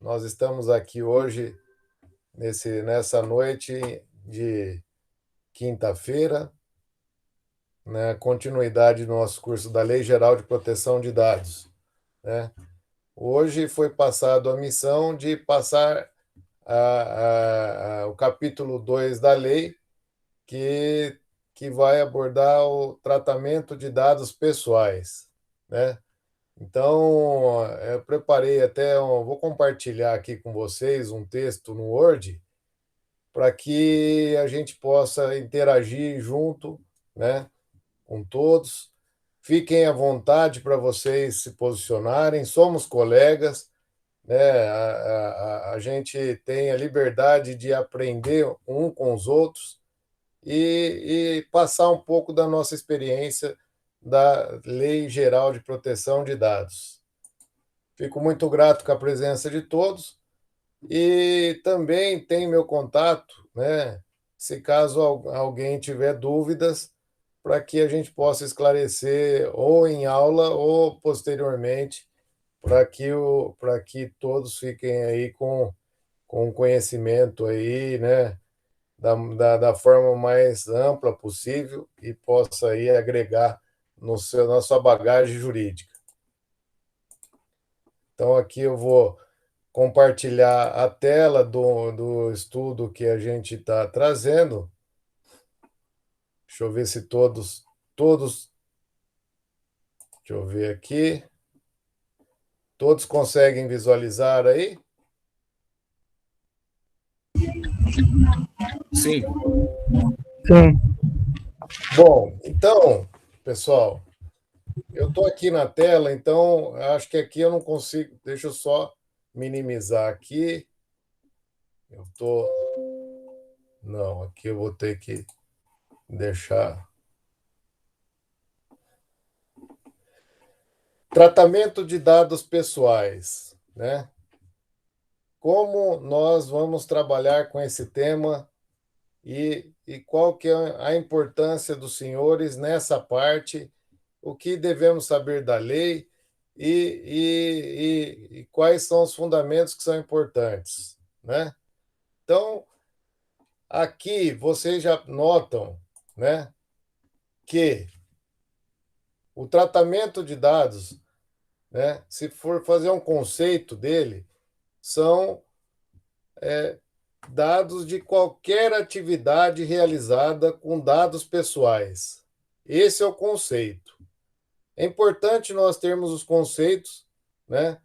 Nós estamos aqui hoje, nessa noite de quinta-feira, né, continuidade do nosso curso da Lei Geral de Proteção de Dados, né? Hoje foi passado a missão de passar o capítulo 2 da lei, que, que vai abordar o tratamento de dados pessoais, né? Então, eu preparei vou compartilhar aqui com vocês um texto no Word para que a gente possa interagir junto, né, com todos. Fiquem à vontade para vocês se posicionarem, somos colegas, né? A gente tem a liberdade de aprender um com os outros e passar um pouco da nossa experiência da Lei Geral de Proteção de Dados. Fico muito grato com a presença de todos e também tem meu contato, né? Se caso alguém tiver dúvidas, para que a gente possa esclarecer ou em aula ou posteriormente, para que todos fiquem aí com conhecimento aí, né? Da forma mais ampla possível e possa aí agregar na sua bagagem jurídica. Então, aqui eu vou compartilhar a tela do estudo que a gente está trazendo. Deixa eu ver se todos, deixa eu ver aqui, todos conseguem visualizar aí? Sim. Sim. Bom, então, pessoal, eu estou aqui na tela, então acho que aqui eu não consigo. Deixa eu só minimizar aqui. Eu estou. Não, aqui eu vou ter que deixar. Tratamento de dados pessoais, né? Como nós vamos trabalhar com esse tema e qual que é a importância dos senhores nessa parte, o que devemos saber da lei e quais são os fundamentos que são importantes, né? Então, aqui vocês já notam, né, que o tratamento de dados, né, se for fazer um conceito dele, são dados de qualquer atividade realizada com dados pessoais. Esse é o conceito. É importante nós termos os conceitos, né,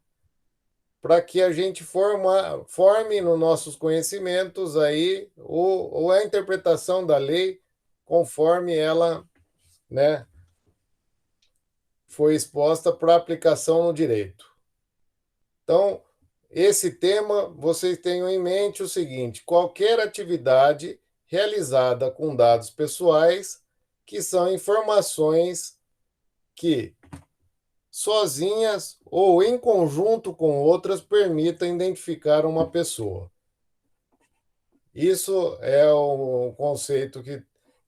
para que a gente forme nos nossos conhecimentos aí ou a interpretação da lei conforme ela, né, foi exposta para aplicação no direito. Então, esse tema, vocês tenham em mente o seguinte: qualquer atividade realizada com dados pessoais, que são informações que, sozinhas ou em conjunto com outras, permitam identificar uma pessoa. Isso é o conceito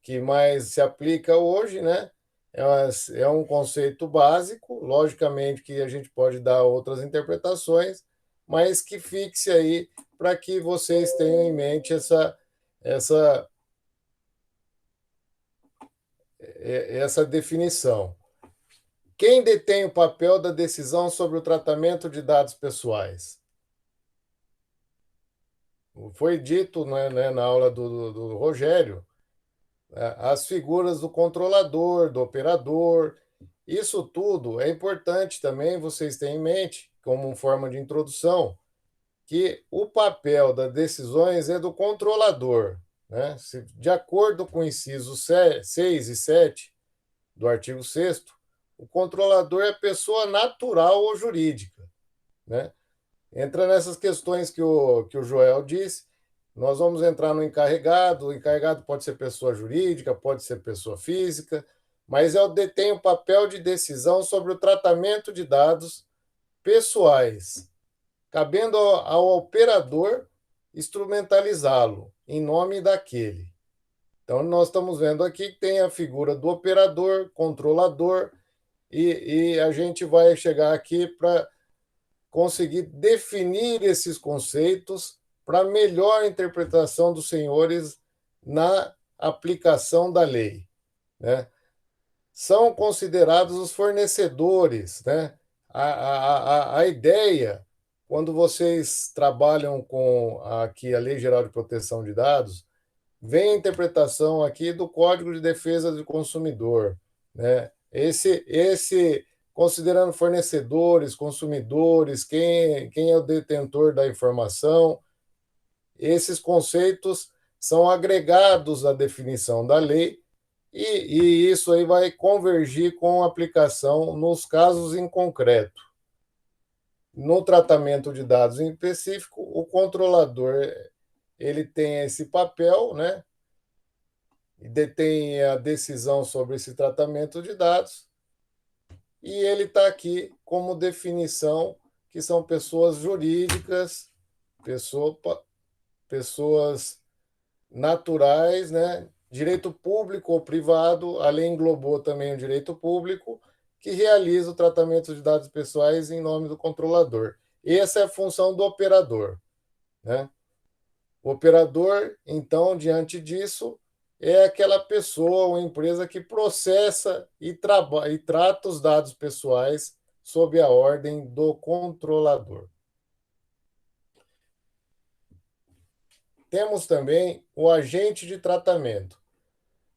que mais se aplica hoje, né? É um conceito básico, logicamente que a gente pode dar outras interpretações, mas que fixe aí para que vocês tenham em mente essa, essa definição. Quem detém o papel da decisão sobre o tratamento de dados pessoais? Foi dito, né, na aula do Rogério, as figuras do controlador, do operador. Isso tudo é importante também vocês terem em mente, como forma de introdução, que o papel das decisões é do controlador, né? De acordo com o inciso 6 e 7 do artigo 6º, o controlador é pessoa natural ou jurídica, né? Entra nessas questões que o Joel disse. Nós vamos entrar no encarregado. O encarregado pode ser pessoa jurídica, pode ser pessoa física, mas ele detém o papel de decisão sobre o tratamento de dados pessoais, cabendo ao operador instrumentalizá-lo em nome daquele. Então, nós estamos vendo aqui que tem a figura do operador, controlador, e a gente vai chegar aqui conseguir definir esses conceitos para melhor interpretação dos senhores na aplicação da lei, né? São considerados os fornecedores, né? A ideia, quando vocês trabalham com aqui a Lei Geral de Proteção de Dados, vem a interpretação aqui do Código de Defesa do Consumidor, né? Esse considerando fornecedores, consumidores, quem é o detentor da informação, esses conceitos são agregados à definição da lei e isso aí vai convergir com a aplicação nos casos em concreto. No tratamento de dados em específico, o controlador ele tem esse papel, né? E detém a decisão sobre esse tratamento de dados, e ele está aqui como definição, que são pessoas jurídicas, pessoas naturais, né? Direito público ou privado, a lei englobou também o direito público, que realiza o tratamento de dados pessoais em nome do controlador. Essa é a função do operador, né? O operador, então, diante disso, é aquela pessoa ou empresa que processa e trata os dados pessoais sob a ordem do controlador. Temos também o agente de tratamento.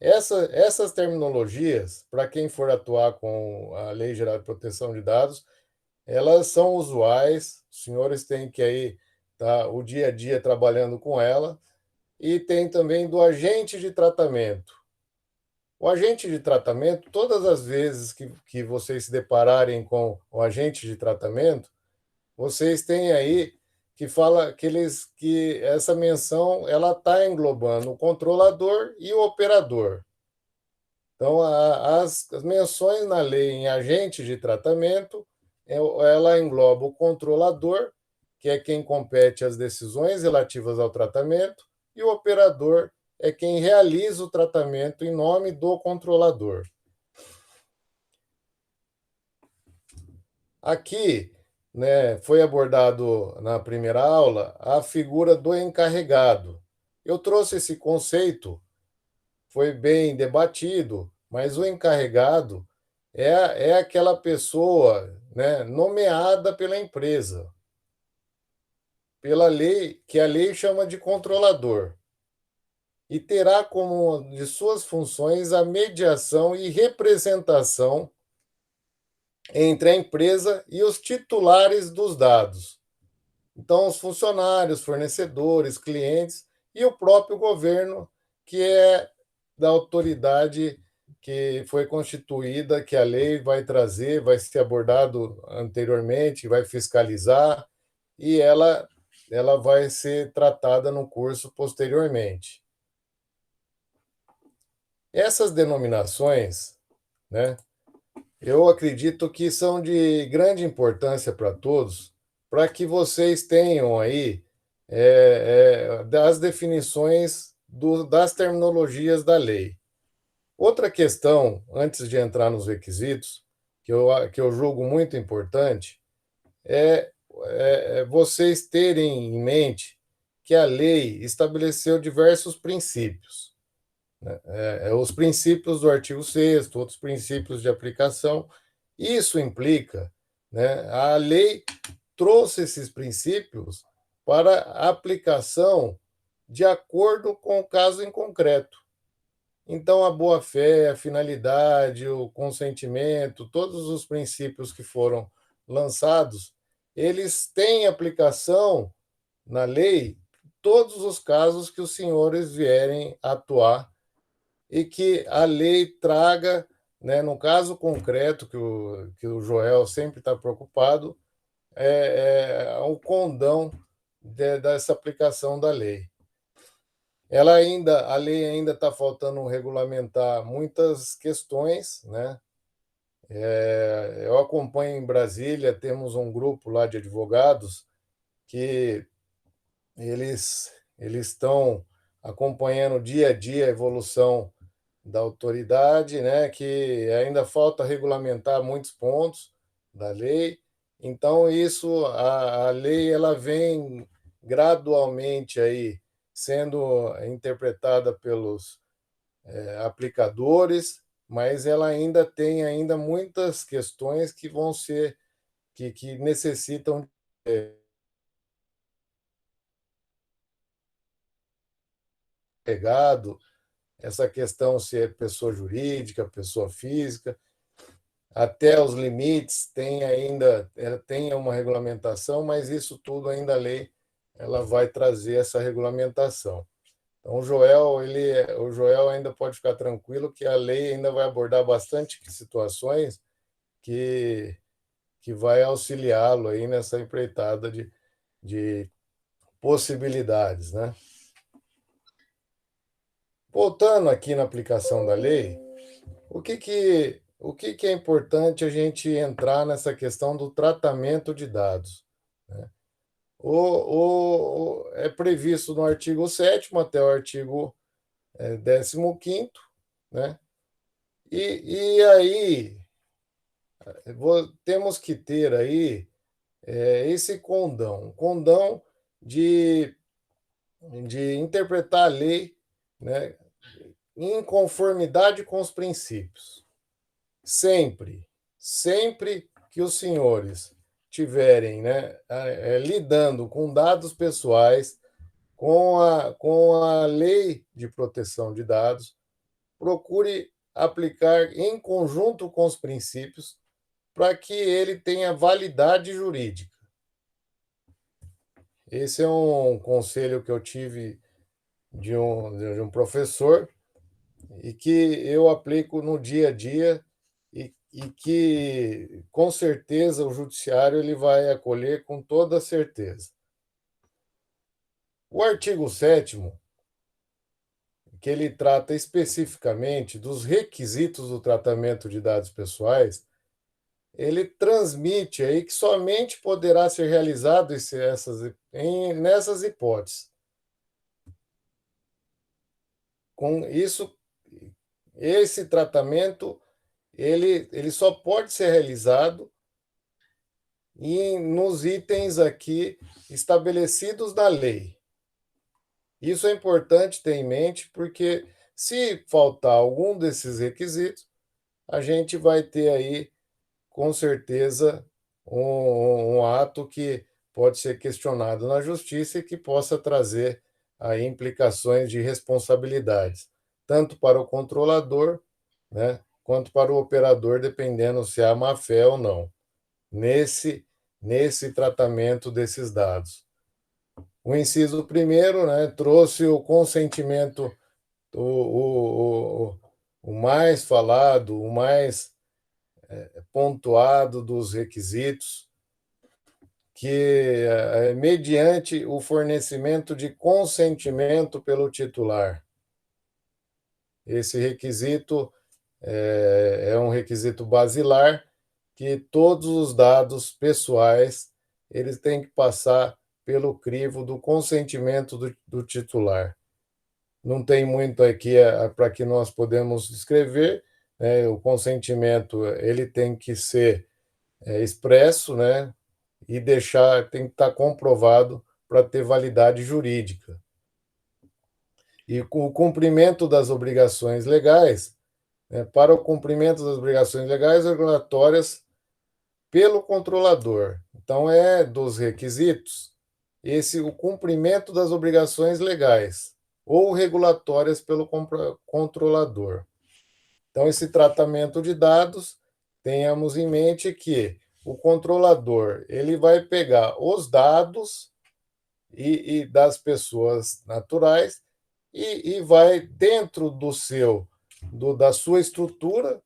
Essas terminologias, para quem for atuar com a Lei Geral de Proteção de Dados, elas são usuais, os senhores têm que aí tá, o dia a dia trabalhando com ela, e tem também do agente de tratamento. O agente de tratamento, todas as vezes que vocês se depararem com o agente de tratamento, vocês têm aí que fala que essa menção ela está englobando o controlador e o operador. Então, as menções na lei em agente de tratamento, ela engloba o controlador, que é quem compete as decisões relativas ao tratamento, e o operador é quem realiza o tratamento em nome do controlador. Aqui, né, foi abordado na primeira aula a figura do encarregado. Eu trouxe esse conceito, foi bem debatido, mas o encarregado é aquela pessoa, né, nomeada pela empresa, pela lei, que a lei chama de controlador, e terá como de suas funções a mediação e representação entre a empresa e os titulares dos dados. Então, os funcionários, fornecedores, clientes e o próprio governo, que é da autoridade que foi constituída, que a lei vai trazer, vai ser abordado anteriormente, vai fiscalizar, e ela vai ser tratada no curso posteriormente. Essas denominações, né, eu acredito que são de grande importância para todos, para que vocês tenham aí das definições das terminologias da lei. Outra questão, antes de entrar nos requisitos, que eu julgo muito importante, é vocês terem em mente que a lei estabeleceu diversos princípios, né? Os princípios do artigo 6º, outros princípios de aplicação. Isso implica, né, a lei trouxe esses princípios para aplicação de acordo com o caso em concreto. Então, a boa-fé, a finalidade, o consentimento, todos os princípios que foram lançados, eles têm aplicação na lei em todos os casos que os senhores vierem atuar e que a lei traga, né, no caso concreto que o Joel sempre está preocupado, o condão dessa aplicação da lei. A lei ainda está faltando regulamentar muitas questões, né? Eu acompanho em Brasília, temos um grupo lá de advogados que eles estão acompanhando dia a dia a evolução da autoridade, né? Que ainda falta regulamentar muitos pontos da lei Então, isso, a lei, ela vem gradualmente aí sendo interpretada pelos aplicadores, mas ela ainda tem ainda muitas questões que vão ser, que necessitam pegado, essa questão se é pessoa jurídica, pessoa física, até os limites tem ainda tem uma regulamentação, mas isso tudo ainda a lei ela vai trazer essa regulamentação. Então o Joel ainda pode ficar tranquilo que a lei ainda vai abordar bastante situações que que vai auxiliá-lo aí nessa empreitada de possibilidades, né? Voltando aqui na aplicação da lei, o que é importante a gente entrar nessa questão do tratamento de dados, né? É previsto no artigo 7º até o artigo 15º, né? E aí temos que ter aí esse condão de, de interpretar a lei, né, em conformidade com os princípios. Sempre, sempre que os senhores tiverem, né, lidando com dados pessoais, com a lei de proteção de dados, procure aplicar em conjunto com os princípios para que ele tenha validade jurídica. Esse é um conselho que eu tive de um professor e que eu aplico no dia a dia e que, com certeza, o judiciário ele vai acolher com toda certeza. O artigo 7º, que ele trata especificamente dos requisitos do tratamento de dados pessoais, ele transmite aí que somente poderá ser realizado nessas hipóteses. Com isso, esse tratamento ele só pode ser realizado nos itens aqui estabelecidos na lei. Isso é importante ter em mente, porque se faltar algum desses requisitos, a gente vai ter aí, com certeza, um ato que pode ser questionado na justiça e que possa trazer aí implicações de responsabilidades, tanto para o controlador, né, quanto para o operador, dependendo se há má-fé ou não, nesse tratamento desses dados. O inciso primeiro, né, trouxe o consentimento, o mais falado, o mais pontuado dos requisitos, que mediante o fornecimento de consentimento pelo titular. Esse requisito é um requisito basilar que todos os dados pessoais eles têm que passar pelo crivo do consentimento do titular. Não tem muito aqui para que nós podemos escrever, né? O consentimento ele tem que ser expresso, né? E tem que estar comprovado para ter validade jurídica. E com o cumprimento das obrigações legais, né, para o cumprimento das obrigações legais regulatórias pelo controlador. Então, é dos requisitos o cumprimento das obrigações legais ou regulatórias pelo controlador. Então, esse tratamento de dados, tenhamos em mente que o controlador ele vai pegar os dados e das pessoas naturais e vai dentro da sua estrutura,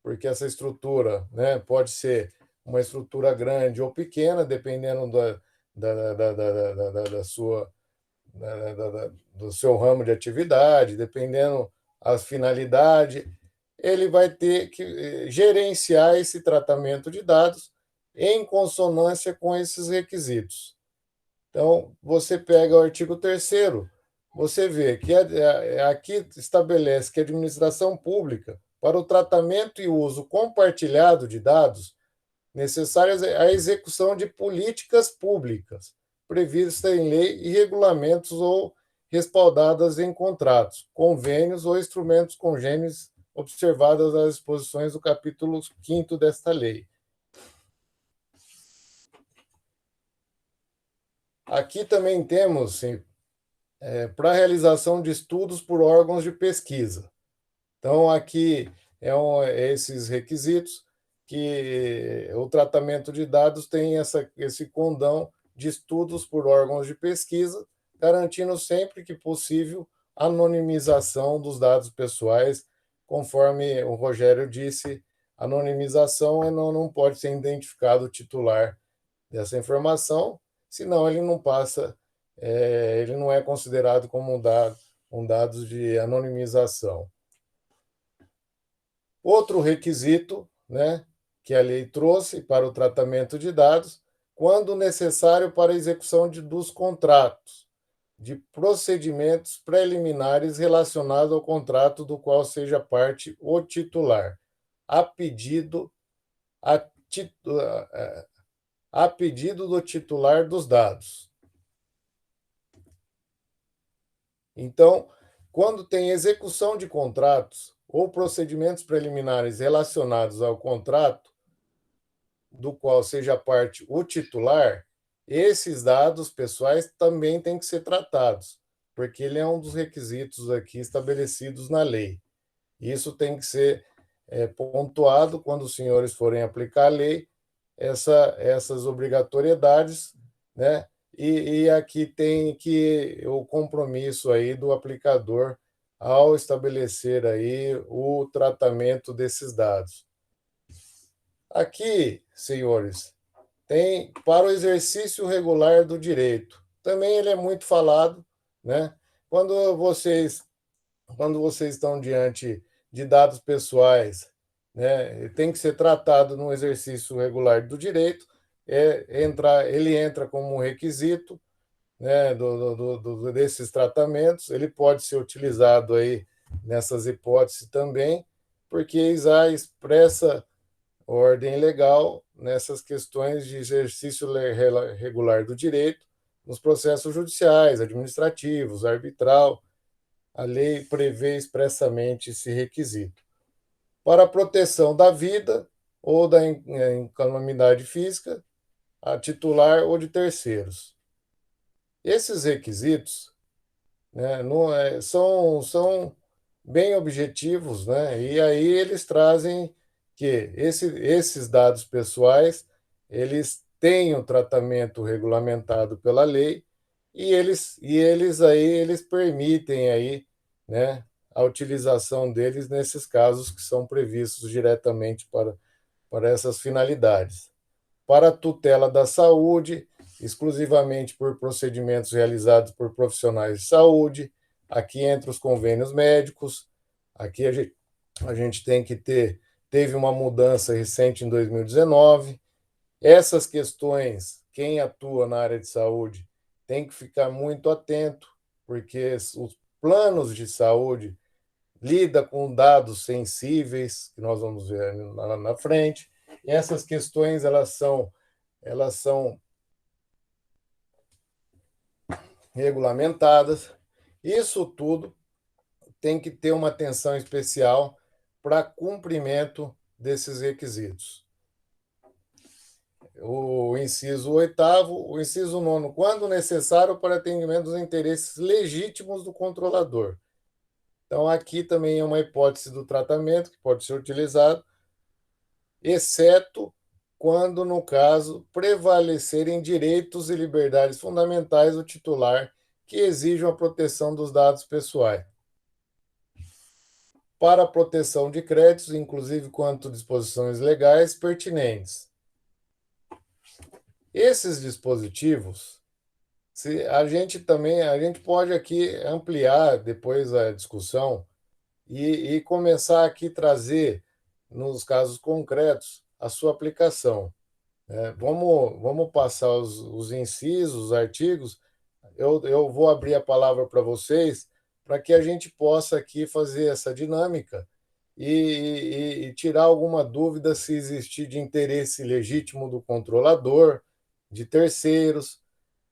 porque essa estrutura, né, pode ser uma estrutura grande ou pequena, dependendo da sua, do seu ramo de atividade, dependendo a finalidade, ele vai ter que gerenciar esse tratamento de dados em consonância com esses requisitos. Então, você pega o artigo 3º, você vê que aqui estabelece que a administração pública, para o tratamento e uso compartilhado de dados, necessárias à execução de políticas públicas previstas em lei e regulamentos ou respaldadas em contratos, convênios ou instrumentos congêneres, observadas as disposições do capítulo 5º desta lei. Aqui também temos para a realização de estudos por órgãos de pesquisa. Então, aqui esses requisitos que o tratamento de dados tem esse condão de estudos por órgãos de pesquisa, garantindo sempre que possível a anonimização dos dados pessoais, conforme o Rogério disse, anonimização não pode ser identificado o titular dessa informação, senão ele não passa, ele não é considerado como um dado de anonimização. Outro requisito, né, que a lei trouxe para o tratamento de dados, quando necessário para a execução dos contratos, de procedimentos preliminares relacionados ao contrato do qual seja parte o titular, a pedido, a, a pedido do titular dos dados. Então, quando tem execução de contratos ou procedimentos preliminares relacionados ao contrato, do qual seja parte o titular, esses dados pessoais também têm que ser tratados, porque ele é um dos requisitos aqui estabelecidos na lei. Isso tem que ser pontuado quando os senhores forem aplicar a lei, essas obrigatoriedades, né? E aqui tem que o compromisso aí do aplicador ao estabelecer aí o tratamento desses dados. Aqui, senhores, tem para o exercício regular do direito. Também ele é muito falado, né? Quando vocês estão diante de dados pessoais, né, tem que ser tratado no exercício regular do direito, ele entra como um requisito, né, desses tratamentos, ele pode ser utilizado aí nessas hipóteses também, porque já expressa ordem legal nessas questões de exercício regular do direito nos processos judiciais, administrativos, arbitral. A lei prevê expressamente esse requisito. Para a proteção da vida ou da calamidade física, a titular ou de terceiros. Esses requisitos, né, são bem objetivos, né? E aí eles trazem que esses dados pessoais eles têm o tratamento regulamentado pela lei e eles permitem aí, né, a utilização deles nesses casos que são previstos diretamente para essas finalidades. Para a tutela da saúde, exclusivamente por procedimentos realizados por profissionais de saúde, aqui entre os convênios médicos, aqui a gente tem que teve uma mudança recente em 2019. Essas questões, quem atua na área de saúde tem que ficar muito atento, porque os planos de saúde lidam com dados sensíveis, que nós vamos ver na frente, e essas questões elas são regulamentadas. Isso tudo tem que ter uma atenção especial para cumprimento desses requisitos. O inciso 8º, o inciso 9º, quando necessário para atendimento dos interesses legítimos do controlador. Então, aqui também é uma hipótese do tratamento que pode ser utilizado, exceto quando, no caso, prevalecerem direitos e liberdades fundamentais do titular que exijam a proteção dos dados pessoais. Para a proteção de créditos, inclusive quanto disposições legais pertinentes. Esses dispositivos, a gente pode aqui ampliar depois a discussão e começar aqui a trazer, nos casos concretos, a sua aplicação. Vamos passar os incisos, os artigos. Eu vou abrir a palavra para vocês para que a gente possa aqui fazer essa dinâmica e tirar alguma dúvida se existir de interesse legítimo do controlador, de terceiros,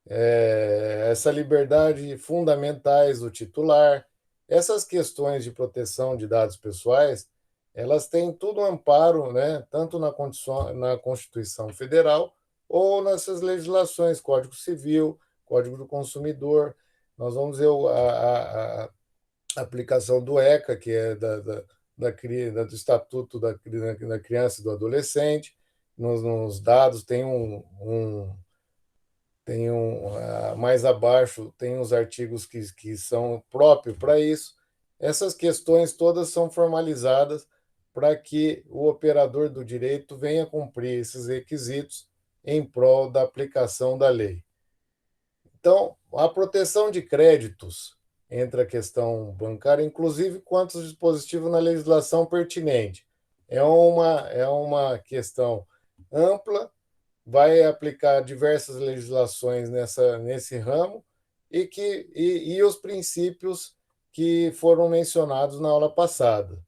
essa liberdade fundamentais do titular, essas questões de proteção de dados pessoais, elas têm tudo um amparo, né, tanto na Constituição Federal ou nessas legislações, Código Civil, Código do Consumidor. Nós vamos ver a aplicação do ECA, que é do Estatuto da Criança e do Adolescente. Nos dados mais abaixo tem os artigos que são próprios para isso. Essas questões todas são formalizadas para que o operador do direito venha cumprir esses requisitos em prol da aplicação da lei. Então, a proteção de créditos entra a questão bancária, inclusive quantos dispositivos na legislação pertinente. É uma questão ampla, vai aplicar diversas legislações nesse ramo e os princípios que foram mencionados na aula passada.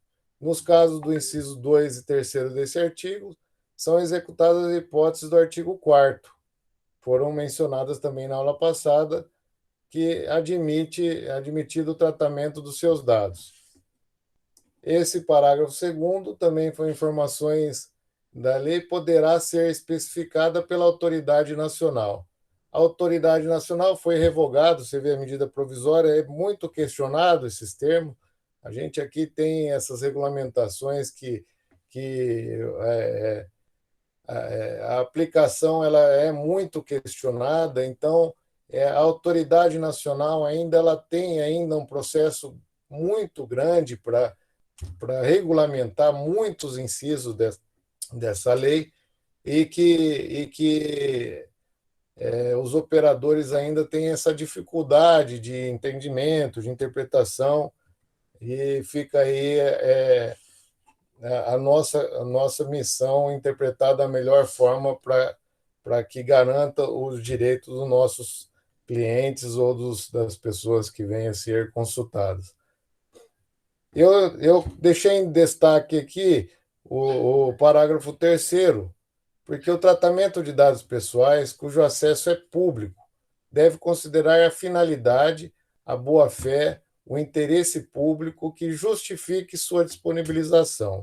Nos casos do inciso 2 e 3º desse artigo, são executadas as hipóteses do artigo 4º, foram mencionadas também na aula passada, que admitido o tratamento dos seus dados. Esse parágrafo 2º também foi informações da lei, poderá ser especificada pela autoridade nacional. A autoridade nacional foi revogado, você vê a medida provisória, é muito questionado esses termos. A gente aqui tem essas regulamentações que a aplicação ela é muito questionada, então a autoridade nacional ela tem ainda um processo muito grande para regulamentar muitos incisos dessa lei e que os operadores ainda têm essa dificuldade de entendimento, de interpretação, e fica aí a nossa missão interpretar da melhor forma para que garanta os direitos dos nossos clientes ou das pessoas que venham a ser consultadas. Eu deixei em destaque aqui o parágrafo 3º, porque o tratamento de dados pessoais, cujo acesso é público, deve considerar a finalidade, a boa-fé, o interesse público que justifique sua disponibilização.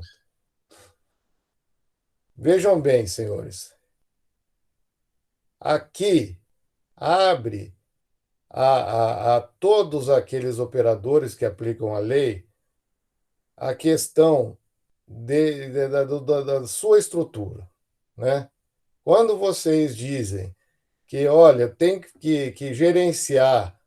Vejam bem, senhores, aqui abre a todos aqueles operadores que aplicam a lei a questão da sua estrutura, né? Quando vocês dizem que, olha, tem que gerenciar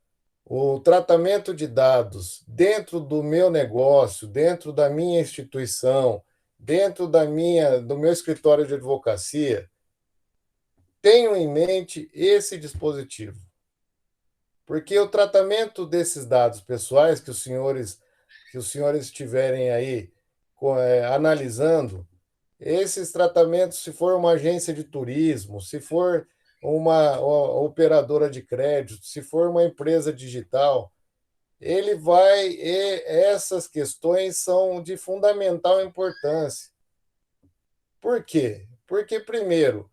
o tratamento de dados dentro do meu negócio, dentro da minha instituição, dentro do meu escritório de advocacia, tenham em mente esse dispositivo. Porque o tratamento desses dados pessoais que os senhores estiverem aí analisando, esses tratamentos, se for uma agência de turismo, se for uma operadora de crédito, se for uma empresa digital, essas questões são de fundamental importância. Por quê? Porque, primeiro,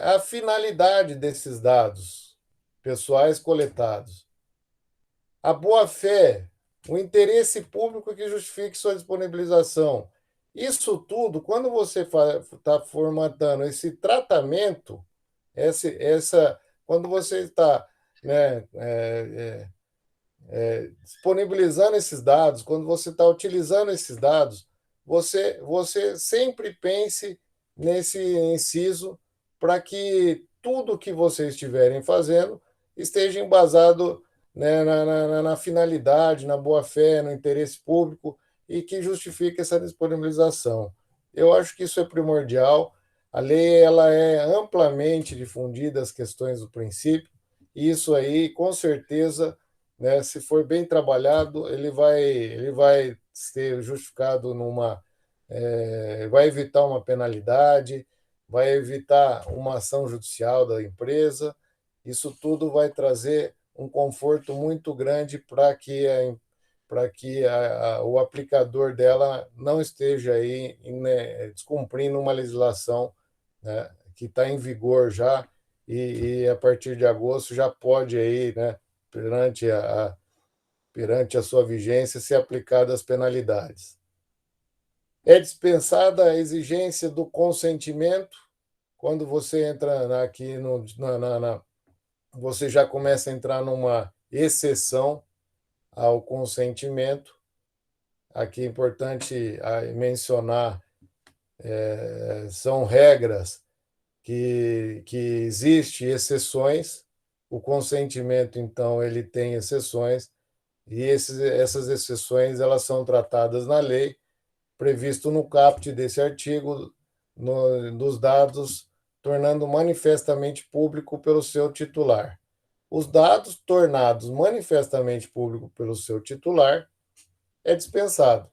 a finalidade desses dados pessoais coletados, a boa-fé, o interesse público que justifique sua disponibilização. Isso tudo, quando você está formatando esse tratamento, quando você está, né, disponibilizando esses dados, quando você está utilizando esses dados, você sempre pense nesse inciso para que tudo que vocês estiverem fazendo esteja embasado, né, na finalidade, na boa-fé, no interesse público e que justifique essa disponibilização. Eu acho que isso é primordial. A lei ela é amplamente difundida, as questões do princípio, e isso aí, com certeza, né, se for bem trabalhado, ele vai ser justificado vai evitar uma penalidade, vai evitar uma ação judicial da empresa. Isso tudo vai trazer um conforto muito grande para que o aplicador dela não esteja aí descumprindo uma legislação, né, que está em vigor já e a partir de agosto já pode aí, né, perante a sua vigência, ser aplicadas penalidades. É dispensada a exigência do consentimento quando você entra aqui você já começa a entrar numa exceção ao consentimento. Aqui é importante mencionar, são regras que existem exceções. O consentimento, então, ele tem exceções, e essas exceções elas são tratadas na lei, previsto no caput desse artigo, dos dados, tornando manifestamente público pelo seu titular. Os dados tornados manifestamente público pelo seu titular é dispensado.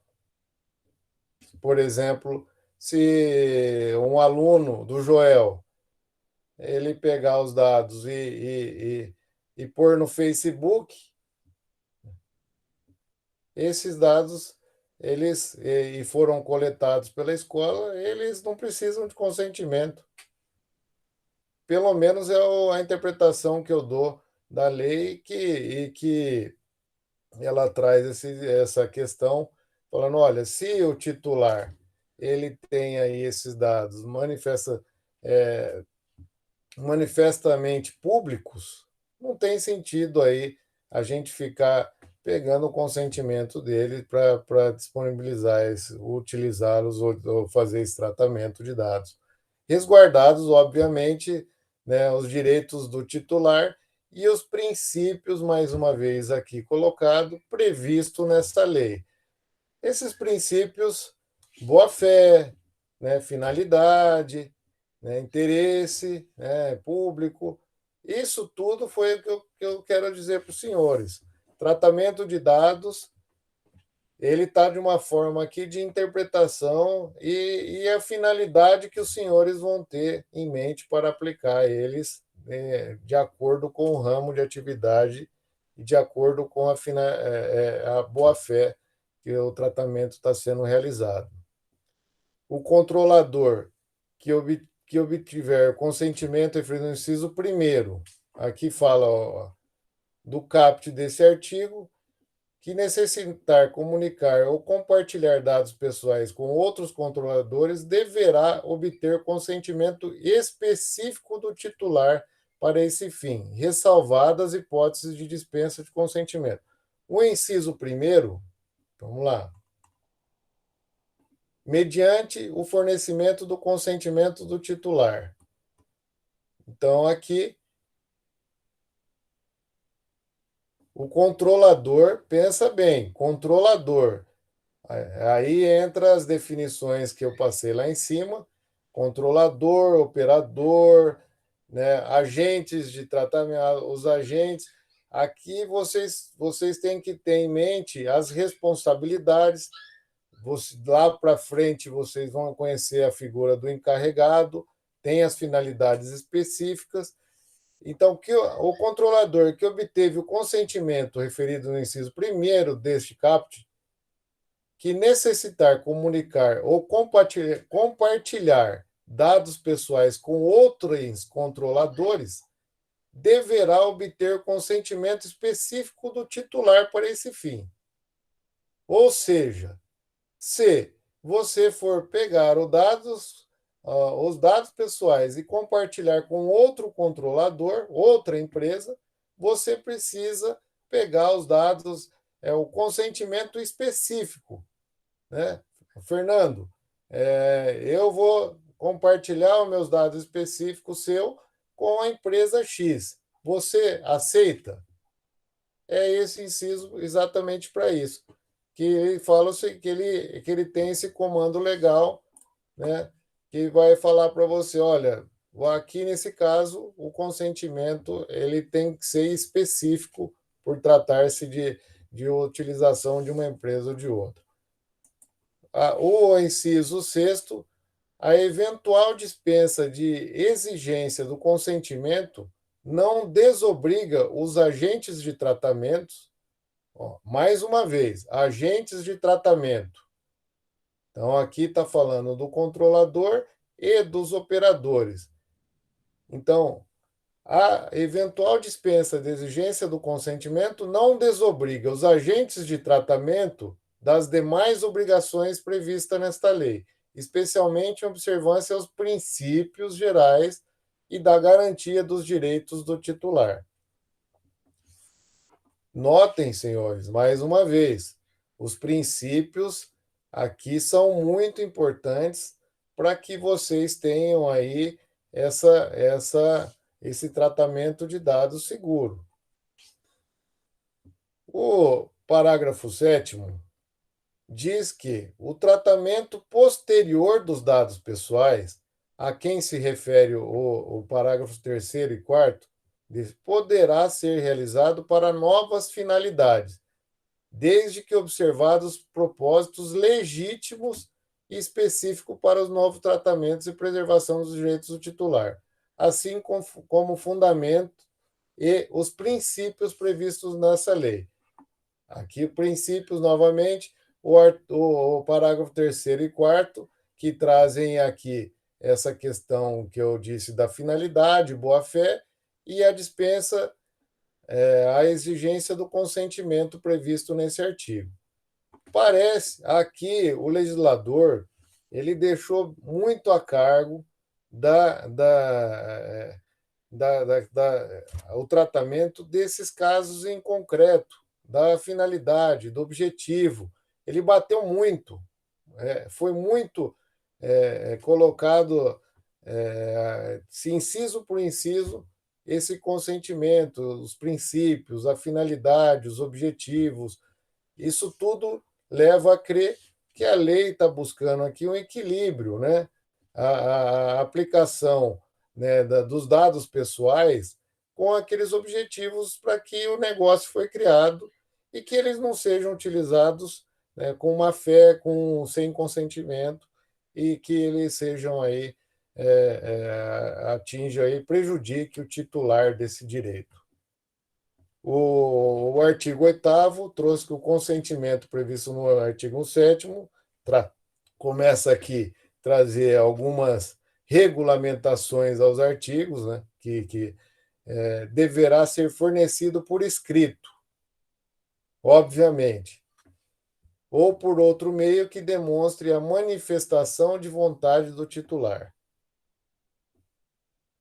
Por exemplo, se um aluno do Joel ele pegar os dados e pôr no Facebook, esses dados eles e foram coletados pela escola, eles não precisam de consentimento. Pelo menos é a interpretação que eu dou da lei que ela traz essa questão, falando, olha, se o titular ele tem aí esses dados manifestamente públicos, não tem sentido aí a gente ficar pegando o consentimento dele para disponibilizar, utilizá-los ou fazer esse tratamento de dados. Resguardados, obviamente, né, os direitos do titular e os princípios, mais uma vez aqui colocado, previsto nesta lei. Esses princípios, boa-fé, né, finalidade, né, interesse, né, público, isso tudo foi o que eu quero dizer para os senhores. Tratamento de dados, ele está de uma forma aqui de interpretação e a finalidade que os senhores vão ter em mente para aplicar eles, né, de acordo com o ramo de atividade e de acordo com a boa-fé que o tratamento está sendo realizado. O controlador que obtiver consentimento referido no inciso 1º, aqui fala do caput desse artigo, que necessitar comunicar ou compartilhar dados pessoais com outros controladores deverá obter consentimento específico do titular para esse fim, ressalvadas hipóteses de dispensa de consentimento. O inciso 1º, vamos lá, mediante o fornecimento do consentimento do titular. Então, aqui, o controlador, pensa bem, controlador. Aí entra as definições que eu passei lá em cima: controlador, operador, né, agentes de tratamento, os agentes. Aqui vocês têm que ter em mente as responsabilidades. Lá para frente vocês vão conhecer a figura do encarregado, tem as finalidades específicas. Então, o controlador que obteve o consentimento referido no inciso 1º deste caput, que necessitar comunicar ou compartilhar dados pessoais com outros controladores, deverá obter consentimento específico do titular para esse fim. Ou seja, se você for pegar os dados pessoais e compartilhar com outro controlador, outra empresa, você precisa pegar os dados, o consentimento específico, né? Fernando, eu vou compartilhar os meus dados específicos seu com a empresa X. Você aceita? É esse inciso exatamente para isso, que ele fala que ele tem esse comando legal, né, que vai falar para você, olha, aqui nesse caso, o consentimento ele tem que ser específico por tratar-se de utilização de uma empresa ou de outra. O inciso 6º, a eventual dispensa de exigência do consentimento não desobriga os agentes de tratamentos, Ó, mais uma vez, agentes de tratamento. Então, aqui está falando do controlador e dos operadores. Então, a eventual dispensa de exigência do consentimento não desobriga os agentes de tratamento das demais obrigações previstas nesta lei, especialmente em observância aos princípios gerais e da garantia dos direitos do titular. Notem, senhores, mais uma vez, os princípios aqui são muito importantes para que vocês tenham aí esse tratamento de dados seguro. O parágrafo 7º diz que o tratamento posterior dos dados pessoais, a quem se refere o parágrafo 3º e 4º, poderá ser realizado para novas finalidades, desde que observados propósitos legítimos e específicos para os novos tratamentos e preservação dos direitos do titular, assim como fundamento e os princípios previstos nessa lei. Aqui, princípios, novamente, o parágrafo 3º e 4º, que trazem aqui essa questão que eu disse da finalidade, boa-fé, e a dispensa, a exigência do consentimento previsto nesse artigo. Parece, aqui, o legislador, ele deixou muito a cargo o tratamento desses casos em concreto, da finalidade, do objetivo. Ele bateu muito, foi muito colocado, inciso por inciso, esse consentimento, os princípios, a finalidade, os objetivos. Isso tudo leva a crer que a lei está buscando aqui um equilíbrio, né? A aplicação, né, dos dados pessoais com aqueles objetivos para que o negócio foi criado e que eles não sejam utilizados, né, com má fé, sem consentimento, e que eles sejam aí, atinja aí, prejudique o titular desse direito. O artigo 8º trouxe que o consentimento previsto no artigo 7º começa aqui a trazer algumas regulamentações aos artigos, né, que deverá ser fornecido por escrito, obviamente, ou por outro meio que demonstre a manifestação de vontade do titular.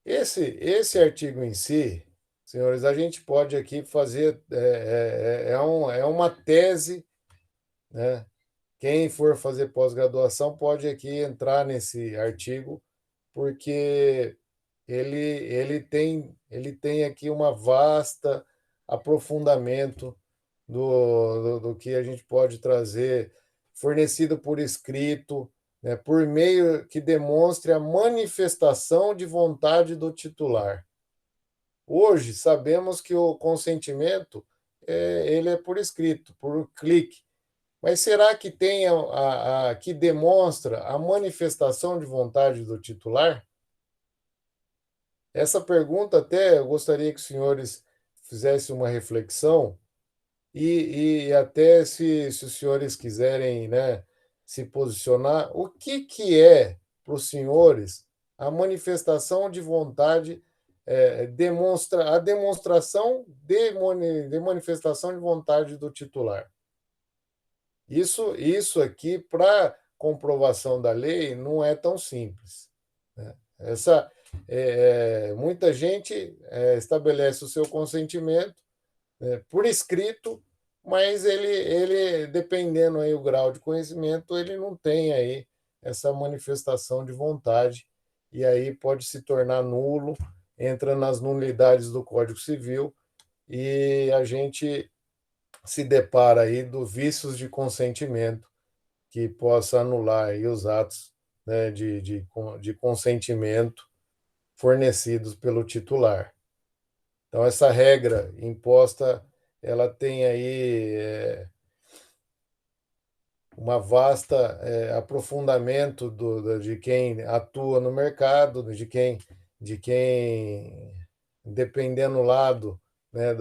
Esse artigo em si, senhores, a gente pode aqui fazer, é uma tese, né? Quem for fazer pós-graduação pode aqui entrar nesse artigo, porque ele tem aqui uma vasta aprofundamento do que a gente pode trazer, fornecido por escrito, né, por meio que demonstre a manifestação de vontade do titular. Hoje, sabemos que o consentimento ele é por escrito, por clique. Mas será que tem que demonstra a manifestação de vontade do titular? Essa pergunta até eu gostaria que os senhores fizessem uma reflexão e até se os senhores quiserem, né, se posicionar, o que é para os senhores a manifestação de vontade, a demonstração de manifestação de vontade do titular? Isso aqui, para comprovação da lei, não é tão simples, né? Muita gente estabelece o seu consentimento, por escrito, mas ele, dependendo aí o grau de conhecimento, ele não tem aí essa manifestação de vontade, e aí pode se tornar nulo, entra nas nulidades do Código Civil, e a gente se depara aí do vícios de consentimento que possa anular aí os atos, né, de consentimento fornecidos pelo titular. Então, essa regra imposta, ela tem aí uma vasta aprofundamento de quem atua no mercado, de quem dependendo do lado, né,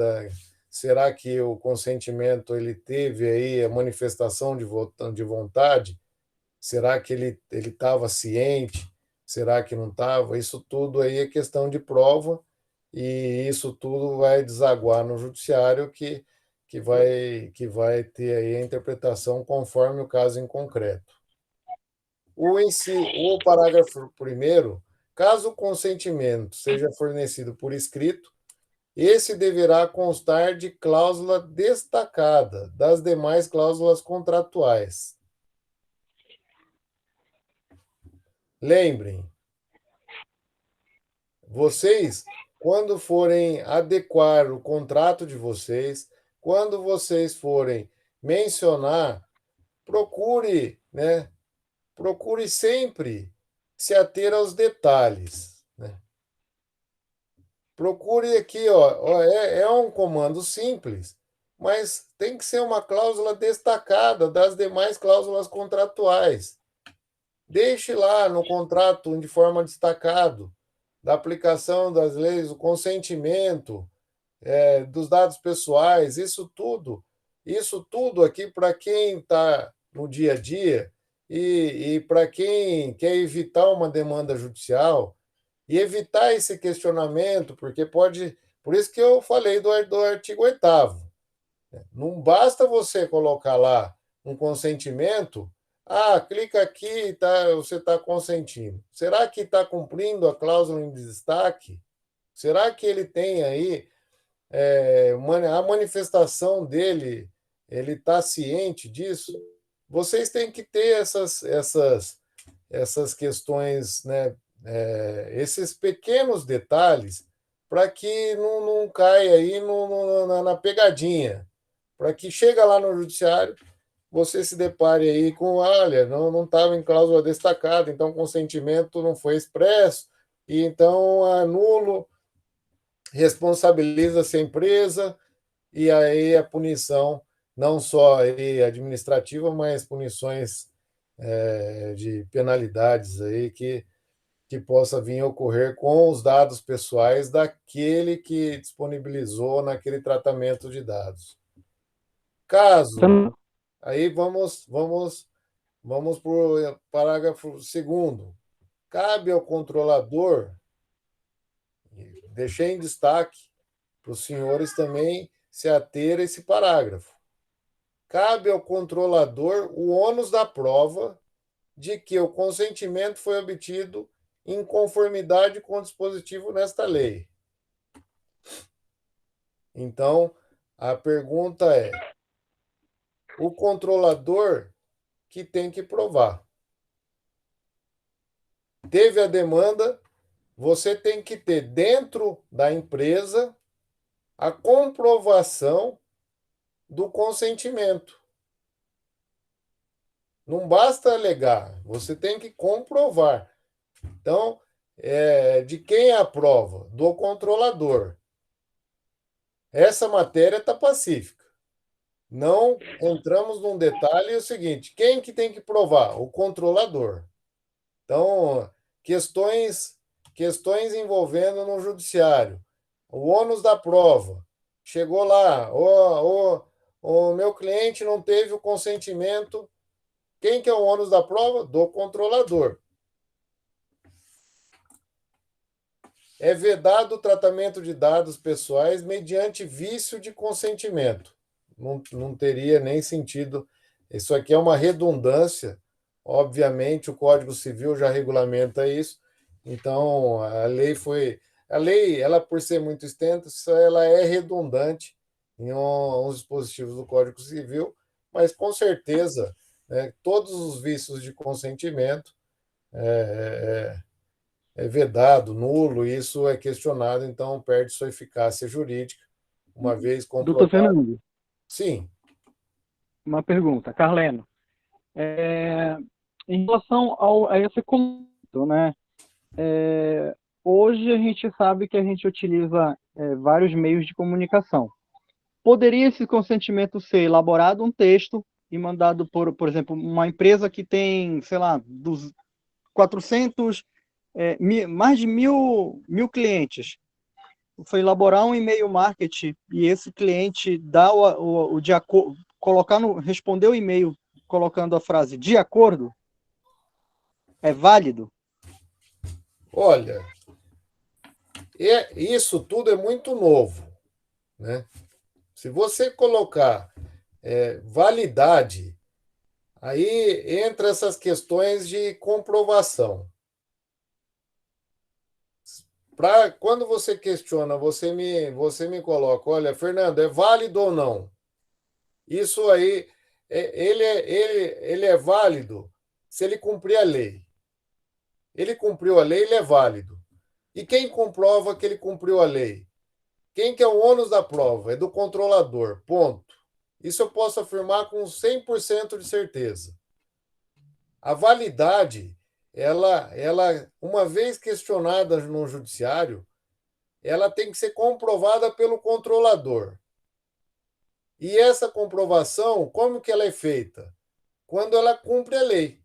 Será que o consentimento ele teve aí a manifestação de vontade? Será que ele estava ciente? Será que não estava? Isso tudo aí é questão de prova e isso tudo vai desaguar no judiciário que vai ter aí a interpretação conforme o caso em concreto. O parágrafo primeiro, caso o consentimento seja fornecido por escrito, esse deverá constar de cláusula destacada das demais cláusulas contratuais. Lembrem, vocês, quando forem adequar o contrato de vocês, quando vocês forem mencionar, procure, né? Procure sempre se ater aos detalhes, né? Procure aqui, ó, é um comando simples, mas tem que ser uma cláusula destacada das demais cláusulas contratuais. Deixe lá no contrato de forma destacado da aplicação das leis, o consentimento, dos dados pessoais, isso tudo aqui para quem está no dia a dia e para quem quer evitar uma demanda judicial e evitar esse questionamento, porque pode. Por isso que eu falei do artigo 8º. Não basta você colocar lá um consentimento. Ah, clica aqui, tá, você está consentindo. Será que está cumprindo a cláusula em destaque? Será que ele tem aí a manifestação dele, ele está ciente disso? Vocês têm que ter essas questões, né, esses pequenos detalhes, para que não caia aí na pegadinha, para que chega lá no judiciário, você se depare aí com, olha, não estava em cláusula destacada, então o consentimento não foi expresso, e então anulo, responsabiliza-se a empresa, e aí a punição, não só aí administrativa, mas punições de penalidades aí que possa vir a ocorrer com os dados pessoais daquele que disponibilizou naquele tratamento de dados. Caso, Então, aí vamos para o parágrafo segundo. Cabe ao controlador, deixei em destaque para os senhores também se ater a esse parágrafo. Cabe ao controlador o ônus da prova de que o consentimento foi obtido em conformidade com o dispositivo nesta lei. Então, a pergunta é: o controlador que tem que provar. Teve a demanda, você tem que ter dentro da empresa a comprovação do consentimento. Não basta alegar, você tem que comprovar. Então, de quem é a prova? Do controlador. Essa matéria está pacífica. Não entramos num detalhe, é o seguinte: quem que tem que provar? O controlador. Então, questões envolvendo no judiciário. O ônus da prova. Chegou lá, o meu cliente não teve o consentimento. Quem que é o ônus da prova? Do controlador. É vedado o tratamento de dados pessoais mediante vício de consentimento. Não teria nem sentido. Isso aqui é uma redundância. Obviamente, o Código Civil já regulamenta isso. Então, a lei, ela por ser muito extensa, ela é redundante em uns dispositivos do Código Civil, mas com certeza, né, todos os vícios de consentimento é vedado, nulo, isso é questionado, então perde sua eficácia jurídica, uma vez doutor comprovado. Fernando, Sim, uma pergunta. Carleno, em relação a esse conceito, né? Hoje a gente sabe que a gente utiliza vários meios de comunicação. Poderia esse consentimento ser elaborado um texto e mandado por exemplo, uma empresa que tem, sei lá, 400, mais de mil clientes. foi elaborar um e-mail marketing e esse cliente dá o de acordo, responder o e-mail colocando a frase de acordo, é válido? Olha, isso tudo é muito novo, né? Se você colocar validade, aí entra essas questões de comprovação. Quando você questiona, você me coloca, olha, Fernando, é válido ou não? Isso aí, ele é válido se ele cumprir a lei. Ele cumpriu a lei, ele é válido. E quem comprova que ele cumpriu a lei? Quem que é o ônus da prova? É do controlador, ponto. Isso eu posso afirmar com 100% de certeza. A validade, uma vez questionada no judiciário, ela tem que ser comprovada pelo controlador. E essa comprovação, como que ela é feita? Quando ela cumpre a lei.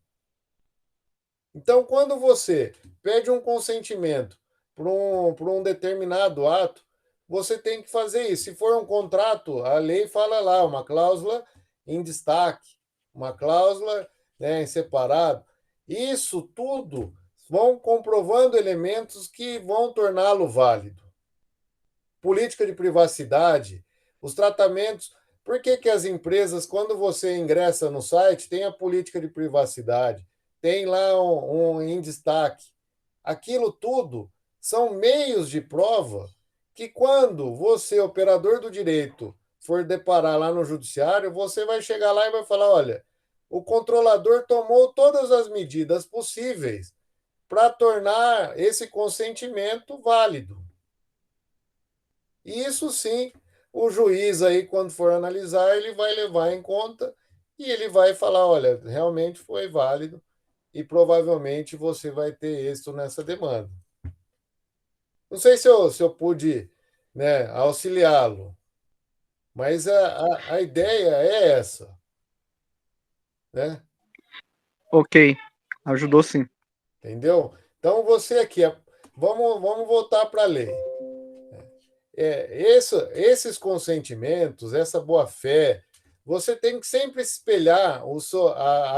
Então, quando você pede um consentimento para um determinado ato, você tem que fazer isso. Se for um contrato, a lei fala lá, uma cláusula em destaque, uma cláusula, né, em separado. Isso tudo vão comprovando elementos que vão torná-lo válido. Política de privacidade, os tratamentos. Por que as empresas, quando você ingressa no site, tem a política de privacidade, tem lá em destaque? Aquilo tudo são meios de prova que, quando você, operador do direito, for deparar lá no judiciário, você vai chegar lá e vai falar: olha, o controlador tomou todas as medidas possíveis para tornar esse consentimento válido. E isso sim, o juiz aí, quando for analisar, ele vai levar em conta e ele vai falar: olha, realmente foi válido e provavelmente você vai ter êxito nessa demanda. Não sei se eu pude, né, auxiliá-lo, mas a ideia é essa, né? Ok, ajudou sim. Entendeu? Então você aqui, vamos voltar para a lei. Esses consentimentos, essa boa-fé, você tem que sempre espelhar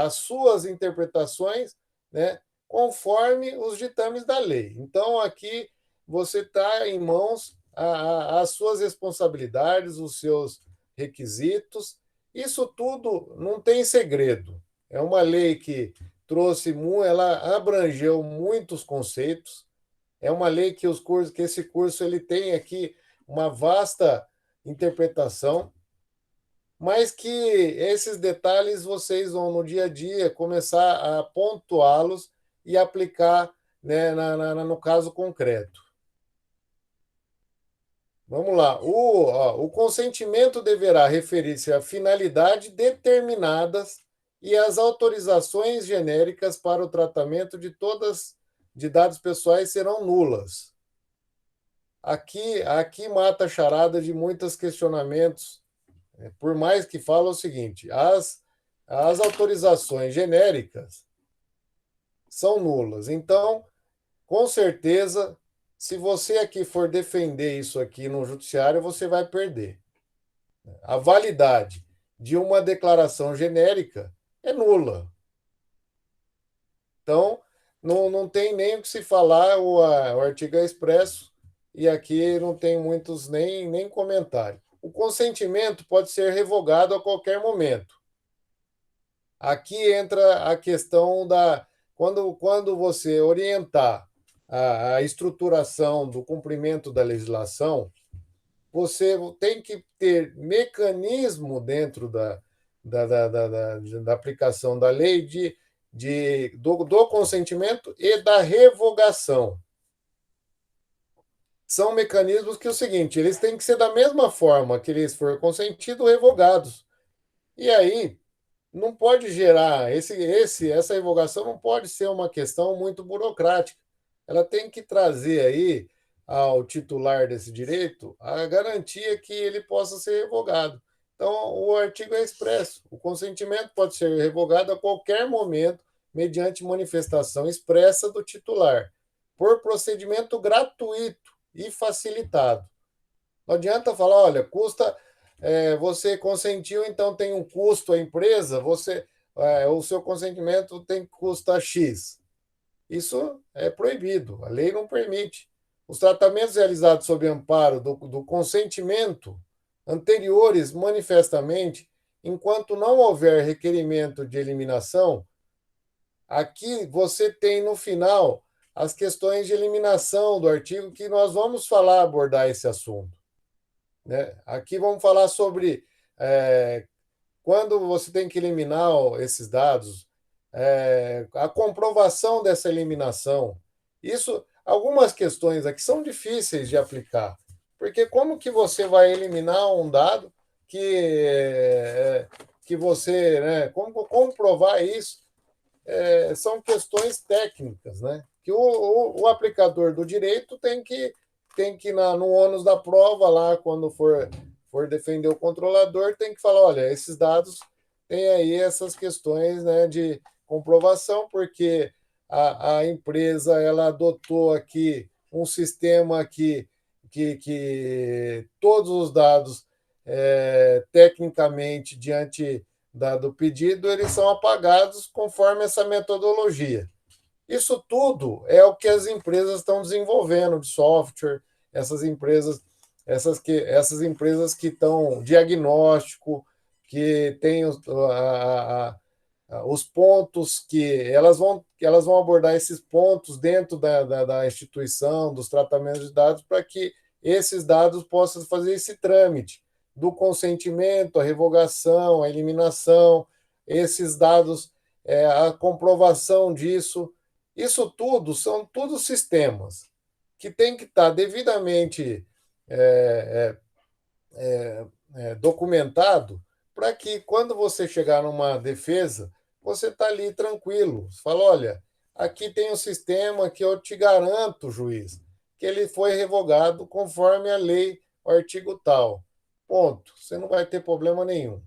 as suas interpretações, né, conforme os ditames da lei. Então, aqui você está em mãos as suas responsabilidades, os seus requisitos. Isso tudo não tem segredo. É uma lei que ela abrangeu muitos conceitos. É uma lei que esse curso ele tem aqui uma vasta interpretação, mas que esses detalhes vocês vão no dia a dia começar a pontuá-los e aplicar, né, no caso concreto. Vamos lá. O consentimento deverá referir-se a finalidades determinadas e às autorizações genéricas para o tratamento de dados pessoais serão nulas. Aqui mata a charada de muitos questionamentos, por mais que fala o seguinte: as autorizações genéricas são nulas. Então, com certeza, se você aqui for defender isso aqui no judiciário, você vai perder. A validade de uma declaração genérica é nula. Então, não tem nem o que se falar, o artigo é expresso e aqui não tem muitos nem comentário. O consentimento pode ser revogado a qualquer momento. Aqui entra a questão da. Quando você orientar a estruturação do cumprimento da legislação, você tem que ter mecanismo dentro da aplicação da lei do consentimento e da revogação. São mecanismos que é o seguinte: eles têm que ser da mesma forma que eles foram consentidos, revogados. E aí não pode gerar essa revogação não pode ser uma questão muito burocrática. Ela tem que trazer aí ao titular desse direito a garantia que ele possa ser revogado. Então, o artigo é expresso. O consentimento pode ser revogado a qualquer momento, mediante manifestação expressa do titular, por procedimento gratuito e facilitado. Não adianta falar, olha, custa, você consentiu, então tem um custo a empresa, o seu consentimento tem que custar X. Isso é proibido, a lei não permite. Os tratamentos realizados sob amparo do consentimento anteriores manifestamente, enquanto não houver requerimento de eliminação, aqui você tem no final as questões de eliminação do artigo que nós vamos falar, abordar esse assunto, né? Aqui vamos falar sobre quando você tem que eliminar esses dados, a comprovação dessa eliminação. Isso, algumas questões aqui são difíceis de aplicar, porque como que você vai eliminar um dado que você, né, como comprovar isso? São questões técnicas, né? Que o aplicador do direito tem que no ônus da prova lá, quando for defender o controlador, tem que falar, olha, esses dados têm aí essas questões, né, de comprovação, porque a empresa ela adotou aqui um sistema que todos os dados, tecnicamente, diante do pedido, eles são apagados conforme essa metodologia. Isso tudo é o que as empresas estão desenvolvendo de software, essas empresas que estão diagnóstico, que têm os pontos que elas vão abordar esses pontos dentro da instituição, dos tratamentos de dados, para que esses dados possam fazer esse trâmite do consentimento, a revogação, a eliminação, esses dados, a comprovação disso. Isso tudo são todos sistemas que têm que estar devidamente é, documentado para que, quando você chegar numa defesa, você está ali tranquilo. Você fala, olha, aqui tem um sistema que eu te garanto, juiz, que ele foi revogado conforme a lei, o artigo tal. Ponto. Você não vai ter problema nenhum.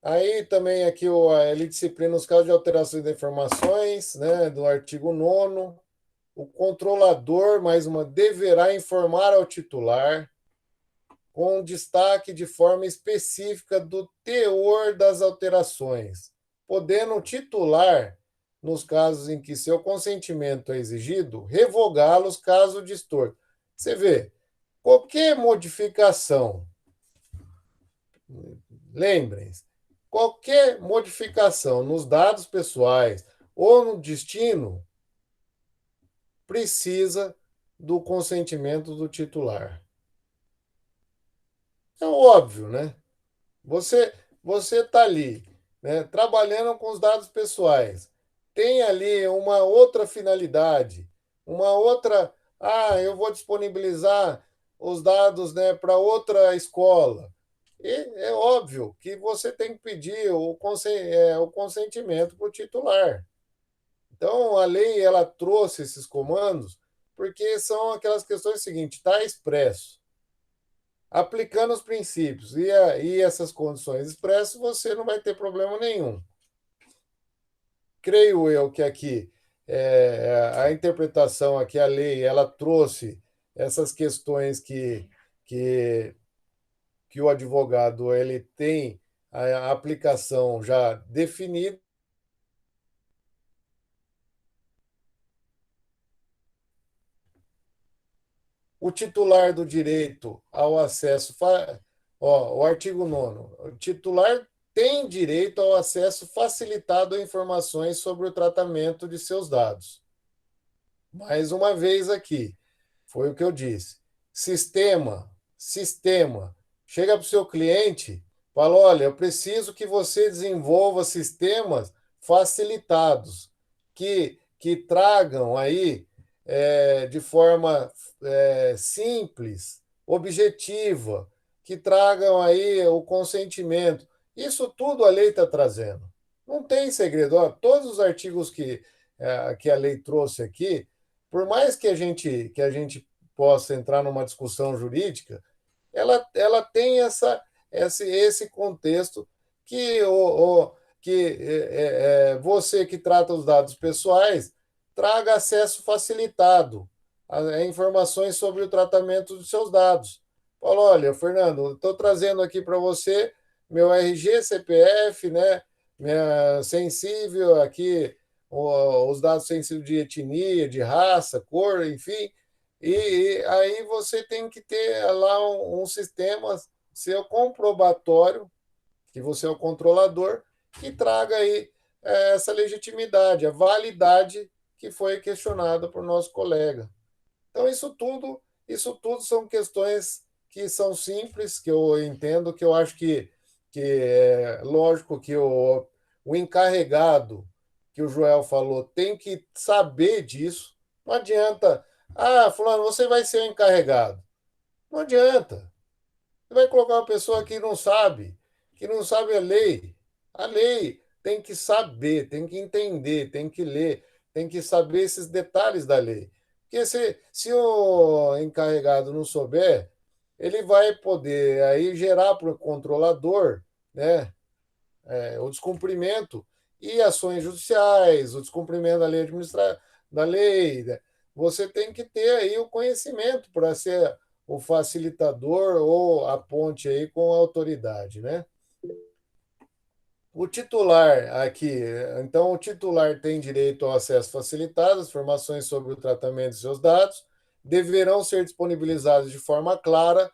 Aí também aqui ele disciplina os casos de alterações de informações, né, do artigo 9º. O controlador, mais uma, deverá informar ao titular com destaque de forma específica do teor das alterações, podendo o titular, nos casos em que seu consentimento é exigido, revogá-los caso distorça. Você vê, qualquer modificação, lembrem-se, qualquer modificação nos dados pessoais ou no destino precisa do consentimento do titular. É óbvio, né? Você está ali, né, trabalhando com os dados pessoais. Tem ali uma outra finalidade, uma outra. Ah, eu vou disponibilizar os dados, né, para outra escola. E é óbvio que você tem que pedir o consentimento para o titular. Então, a lei ela trouxe esses comandos porque são aquelas questões seguintes: está expresso. Aplicando os princípios e essas condições expressas, você não vai ter problema nenhum. Creio eu que aqui a interpretação, aqui a lei, ela trouxe essas questões que, que o advogado ele tem a aplicação já definida. O titular do direito ao acesso, o artigo 9º, o titular tem direito ao acesso facilitado a informações sobre o tratamento de seus dados. Mais uma vez aqui, foi o que eu disse. Sistema. Chega para o seu cliente, fala, olha, eu preciso que você desenvolva sistemas facilitados, que tragam aí de forma simples, objetiva, que tragam aí o consentimento. Isso tudo a lei está trazendo. Não tem segredo. Ó, todos os artigos que a lei trouxe aqui, por mais que a gente possa entrar numa discussão jurídica, ela tem esse contexto que você que trata os dados pessoais traga acesso facilitado. informações sobre o tratamento dos seus dados. Fala, olha, Fernando, estou trazendo aqui para você meu RG, CPF, né? Minha sensível aqui, os dados sensíveis de etnia, de raça, cor, enfim. E aí você tem que ter lá um sistema seu comprobatório, que você é o controlador, que traga aí essa legitimidade, a validade que foi questionada por nosso colega. Então, isso tudo são questões que são simples, que eu entendo, que eu acho que é lógico que o encarregado, que o Joel falou, tem que saber disso. Não adianta, fulano, você vai ser o encarregado. Não adianta. Você vai colocar uma pessoa que não sabe a lei. A lei tem que saber, tem que entender, tem que ler, tem que saber esses detalhes da lei. Porque se o encarregado não souber, ele vai poder aí gerar para o controlador, né, o descumprimento e ações judiciais, o descumprimento da lei da lei, né? Você tem que ter aí o conhecimento para ser o facilitador ou a ponte aí com a autoridade, né? O titular aqui, então o titular tem direito ao acesso facilitado às informações sobre o tratamento de seus dados, deverão ser disponibilizados de forma clara,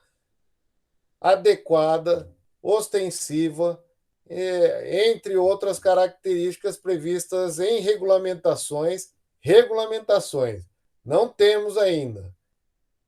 adequada, ostensiva, entre outras características previstas em regulamentações. Regulamentações. Não temos ainda.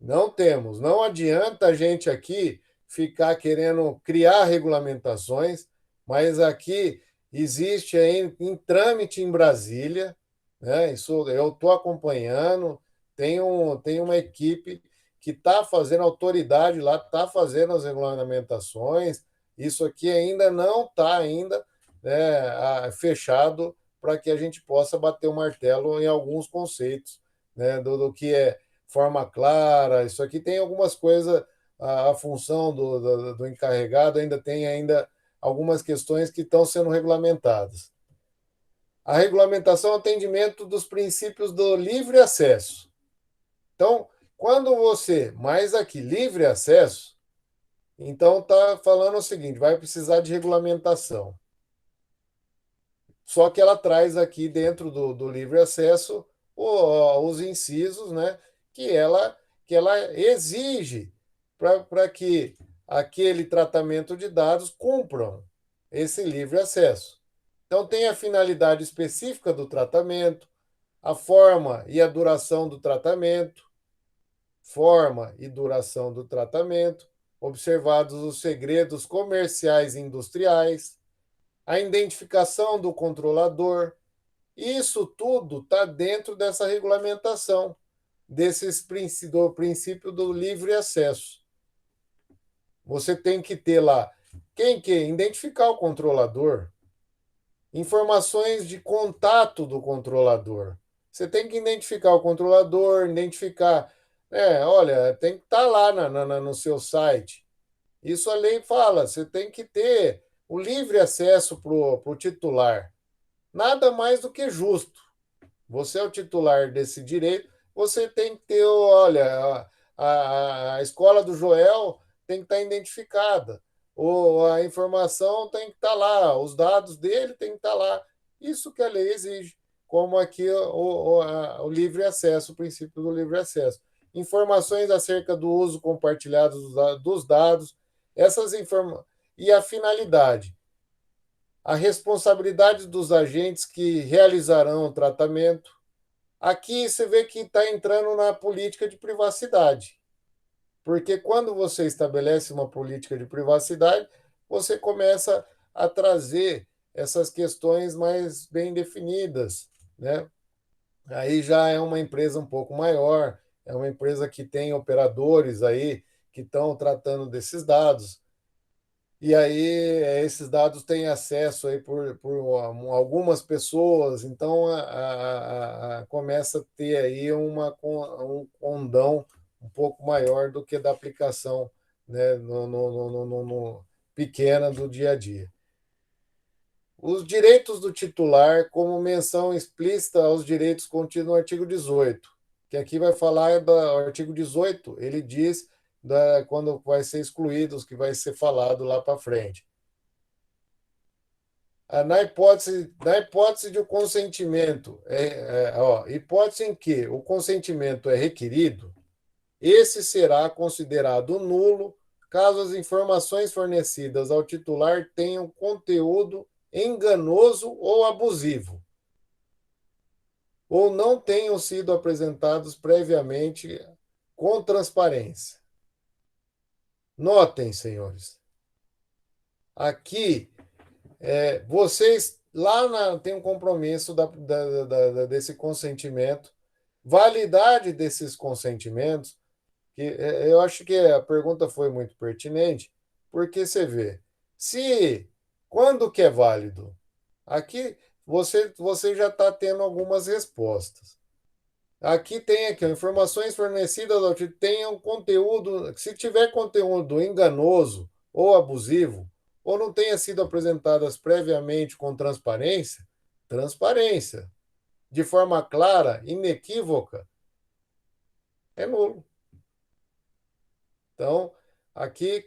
Não temos. Não adianta a gente aqui ficar querendo criar regulamentações, mas aqui existe em trâmite em Brasília, né? Isso eu estou acompanhando. Tem uma equipe que está fazendo, autoridade lá, está fazendo as regulamentações. Isso aqui ainda não está ainda, né, fechado para que a gente possa bater o martelo em alguns conceitos, né, do que é forma clara. Isso aqui tem algumas coisas, a função do encarregado ainda tem ainda algumas questões que estão sendo regulamentadas. A regulamentação é o atendimento dos princípios do livre acesso. Então, quando você, mais aqui, livre acesso, então está falando o seguinte, vai precisar de regulamentação. Só que ela traz aqui dentro do livre acesso os incisos, né, que ela exige para que aquele tratamento de dados cumpram esse livre acesso. Então, tem a finalidade específica do tratamento, a forma e a duração do tratamento, observados os segredos comerciais e industriais, a identificação do controlador. Isso tudo está dentro dessa regulamentação, do princípio do livre acesso. Você tem que ter lá quem que identificar o controlador, informações de contato do controlador. Você tem que identificar o controlador, identificar, olha, tem que estar lá no seu site. Isso a lei fala, você tem que ter o livre acesso para o titular. Nada mais do que justo. Você é o titular desse direito, você tem que ter, olha, a escola do Joel tem que estar identificada, ou a informação tem que estar lá, os dados dele tem que estar lá. Isso que a lei exige, como aqui o livre acesso, o princípio do livre acesso. Informações acerca do uso compartilhado dos dados, essas informações e a finalidade, a responsabilidade dos agentes que realizarão o tratamento. Aqui você vê que está entrando na política de privacidade, porque quando você estabelece uma política de privacidade, você começa a trazer essas questões mais bem definidas, né? Aí já é uma empresa um pouco maior, é uma empresa que tem operadores aí que estão tratando desses dados. E aí esses dados têm acesso aí por algumas pessoas, então começa a ter aí um condão um pouco maior do que da aplicação, né, pequena do dia a dia. Os direitos do titular, como menção explícita aos direitos contidos no artigo 18, que aqui vai falar do artigo 18, ele diz quando vai ser excluído os que vai ser falado lá para frente. Na hipótese de o consentimento, hipótese em que o consentimento é requerido, esse será considerado nulo caso as informações fornecidas ao titular tenham conteúdo enganoso ou abusivo, ou não tenham sido apresentados previamente com transparência. Notem, senhores, aqui vocês tem um compromisso desse consentimento, validade desses consentimentos, que eu acho que a pergunta foi muito pertinente, porque você vê, quando que é válido? Aqui você já está tendo algumas respostas. Aqui tem aqui, informações fornecidas ao título tenham conteúdo, se tiver conteúdo enganoso ou abusivo, ou não tenha sido apresentadas previamente com transparência, transparência, de forma clara, inequívoca, é nulo. Então, aqui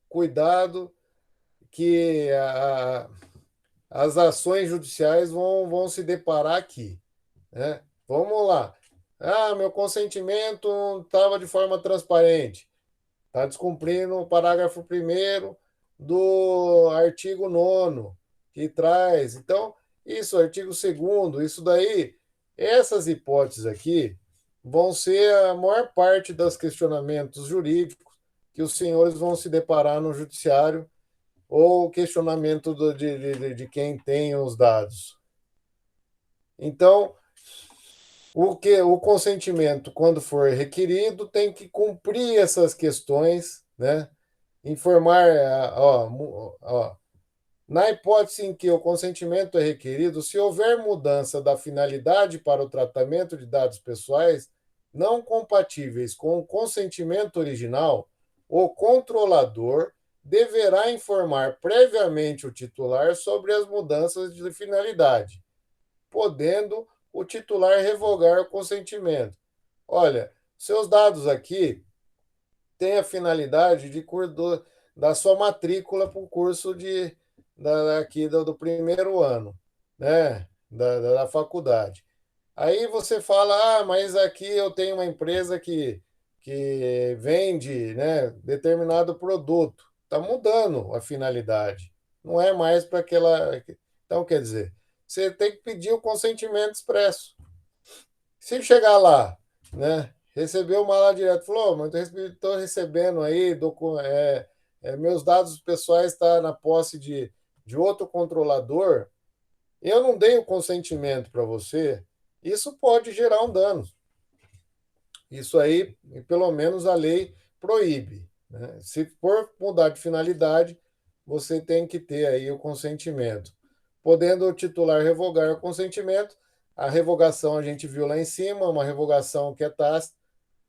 cuidado que as ações judiciais vão se deparar aqui, né? Vamos lá. Meu consentimento estava de forma transparente. Está descumprindo o parágrafo 1º do artigo 9º, que traz. Então, isso, artigo 2º, isso daí, essas hipóteses aqui vão ser a maior parte dos questionamentos jurídicos que os senhores vão se deparar no judiciário ou questionamento de quem tem os dados. Então, o consentimento, quando for requerido, tem que cumprir essas questões, né? Informar, na hipótese em que o consentimento é requerido, se houver mudança da finalidade para o tratamento de dados pessoais não compatíveis com o consentimento original, o controlador deverá informar previamente o titular sobre as mudanças de finalidade, podendo o titular revogar o consentimento. Olha, seus dados aqui têm a finalidade da sua matrícula para o curso aqui do primeiro ano, né, da faculdade. Aí você fala, mas aqui eu tenho uma empresa que vende, né, determinado produto. Está mudando a finalidade. Não é mais para aquela. Então, quer dizer, você tem que pedir o consentimento expresso. Se chegar lá, né, receber uma lá direto, falou, mas estou recebendo aí, meus dados pessoais estão na posse de outro controlador, eu não dei o consentimento para você, isso pode gerar um dano. Isso aí, pelo menos a lei proíbe, né? Se for mudar de finalidade, você tem que ter aí o consentimento. Podendo o titular revogar o consentimento, a revogação a gente viu lá em cima, uma revogação que é tácita,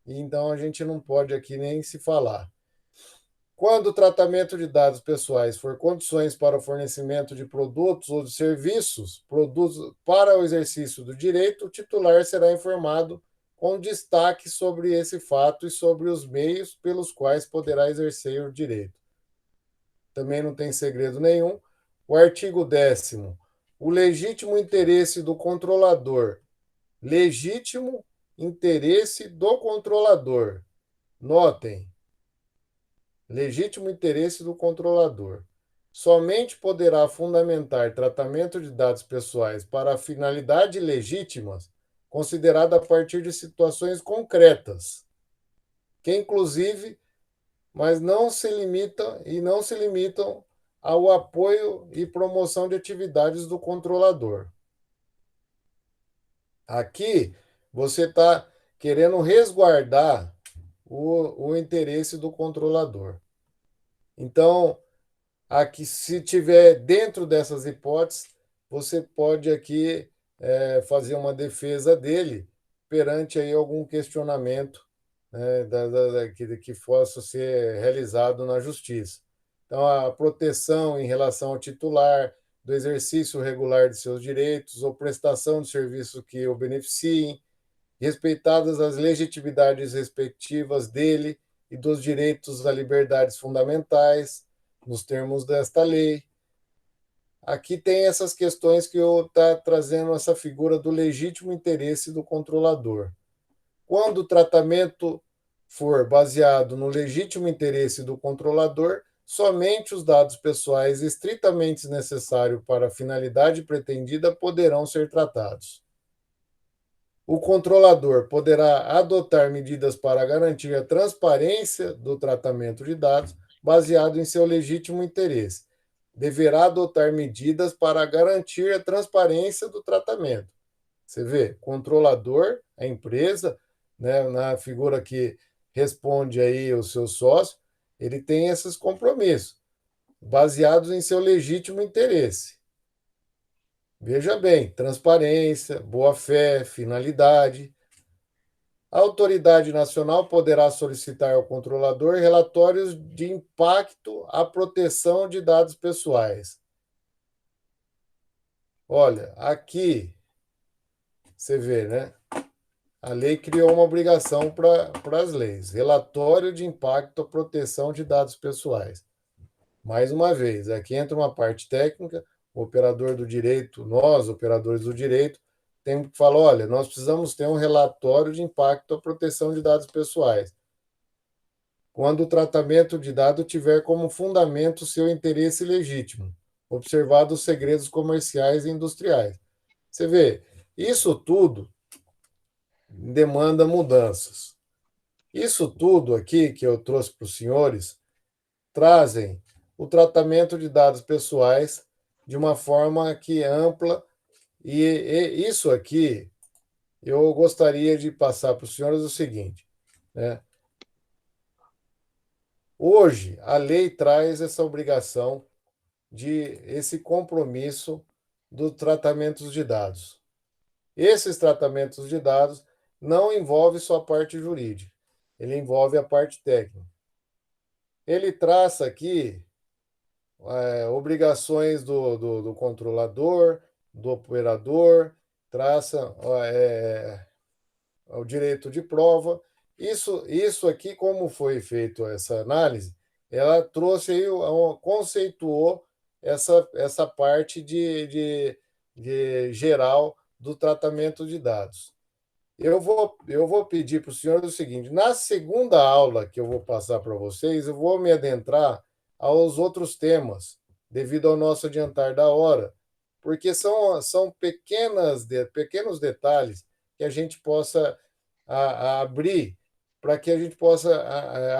e então a gente não pode aqui nem se falar. Quando o tratamento de dados pessoais for condições para o fornecimento de produtos ou de serviços, produtos para o exercício do direito, o titular será informado com destaque sobre esse fato e sobre os meios pelos quais poderá exercer o direito. Também não tem segredo nenhum. O artigo 10º. O legítimo interesse do controlador. Legítimo interesse do controlador. Notem. Legítimo interesse do controlador. Somente poderá fundamentar tratamento de dados pessoais para finalidade legítimas, considerada a partir de situações concretas, que inclusive, mas não se limitam ao apoio e promoção de atividades do controlador. Aqui você está querendo resguardar o interesse do controlador. Então, aqui, se tiver dentro dessas hipóteses, você pode aqui fazer uma defesa dele perante aí algum questionamento, né, que possa ser realizado na justiça. Então, a proteção em relação ao titular, do exercício regular de seus direitos ou prestação de serviço que o beneficiem, respeitadas as legitimidades respectivas dele e dos direitos a liberdades fundamentais, nos termos desta lei. Aqui tem essas questões que eu está trazendo essa figura do legítimo interesse do controlador. Quando o tratamento for baseado no legítimo interesse do controlador, somente os dados pessoais estritamente necessários para a finalidade pretendida poderão ser tratados. O controlador poderá adotar medidas para garantir a transparência do tratamento de dados baseado em seu legítimo interesse. Deverá adotar medidas para garantir a transparência do tratamento. Você vê, controlador, a empresa, né, na figura que responde aí o seu sócio, ele tem esses compromissos, baseados em seu legítimo interesse. Veja bem, transparência, boa-fé, finalidade. A autoridade nacional poderá solicitar ao controlador relatórios de impacto à proteção de dados pessoais. Olha, aqui você vê, né? A lei criou uma obrigação para as leis: relatório de impacto à proteção de dados pessoais. Mais uma vez, aqui entra uma parte técnica, o operador do direito, nós, operadores do direito, temos que falar: olha, nós precisamos ter um relatório de impacto à proteção de dados pessoais. Quando o tratamento de dado tiver como fundamento seu interesse legítimo, observado os segredos comerciais e industriais. Você vê, isso tudo demanda mudanças. Isso tudo aqui que eu trouxe para os senhores trazem o tratamento de dados pessoais de uma forma que é ampla, e isso aqui eu gostaria de passar para os senhores o seguinte, né? Hoje, a lei traz essa obrigação esse compromisso dos tratamentos de dados. Esses tratamentos de dados não envolvem só a parte jurídica, ele envolve a parte técnica. Ele traça aqui obrigações do controlador, do operador, traça o direito de prova. Isso aqui, como foi feito essa análise, ela trouxe aí, conceituou essa parte de geral do tratamento de dados. Eu vou pedir para o senhor o seguinte: na segunda aula que eu vou passar para vocês, eu vou me adentrar aos outros temas, devido ao nosso adiantar da hora, porque são pequenos detalhes que a gente possa abrir para que a gente possa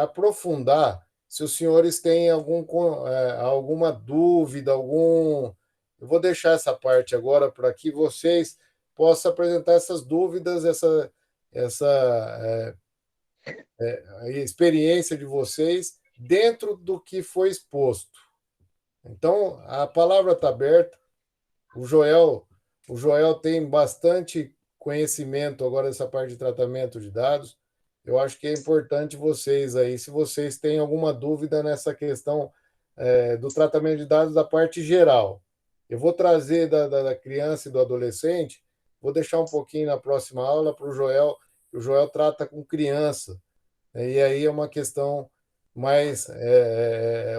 aprofundar. Se os senhores têm alguma dúvida, eu vou deixar essa parte agora para que vocês possam apresentar essas dúvidas, essa experiência de vocês dentro do que foi exposto. Então, a palavra está aberta. O Joel tem bastante conhecimento agora dessa parte de tratamento de dados. Eu acho que é importante vocês aí, se vocês têm alguma dúvida nessa questão do tratamento de dados da parte geral. Eu vou trazer da criança e do adolescente, vou deixar um pouquinho na próxima aula para o Joel. O Joel trata com criança, e aí é uma questão mais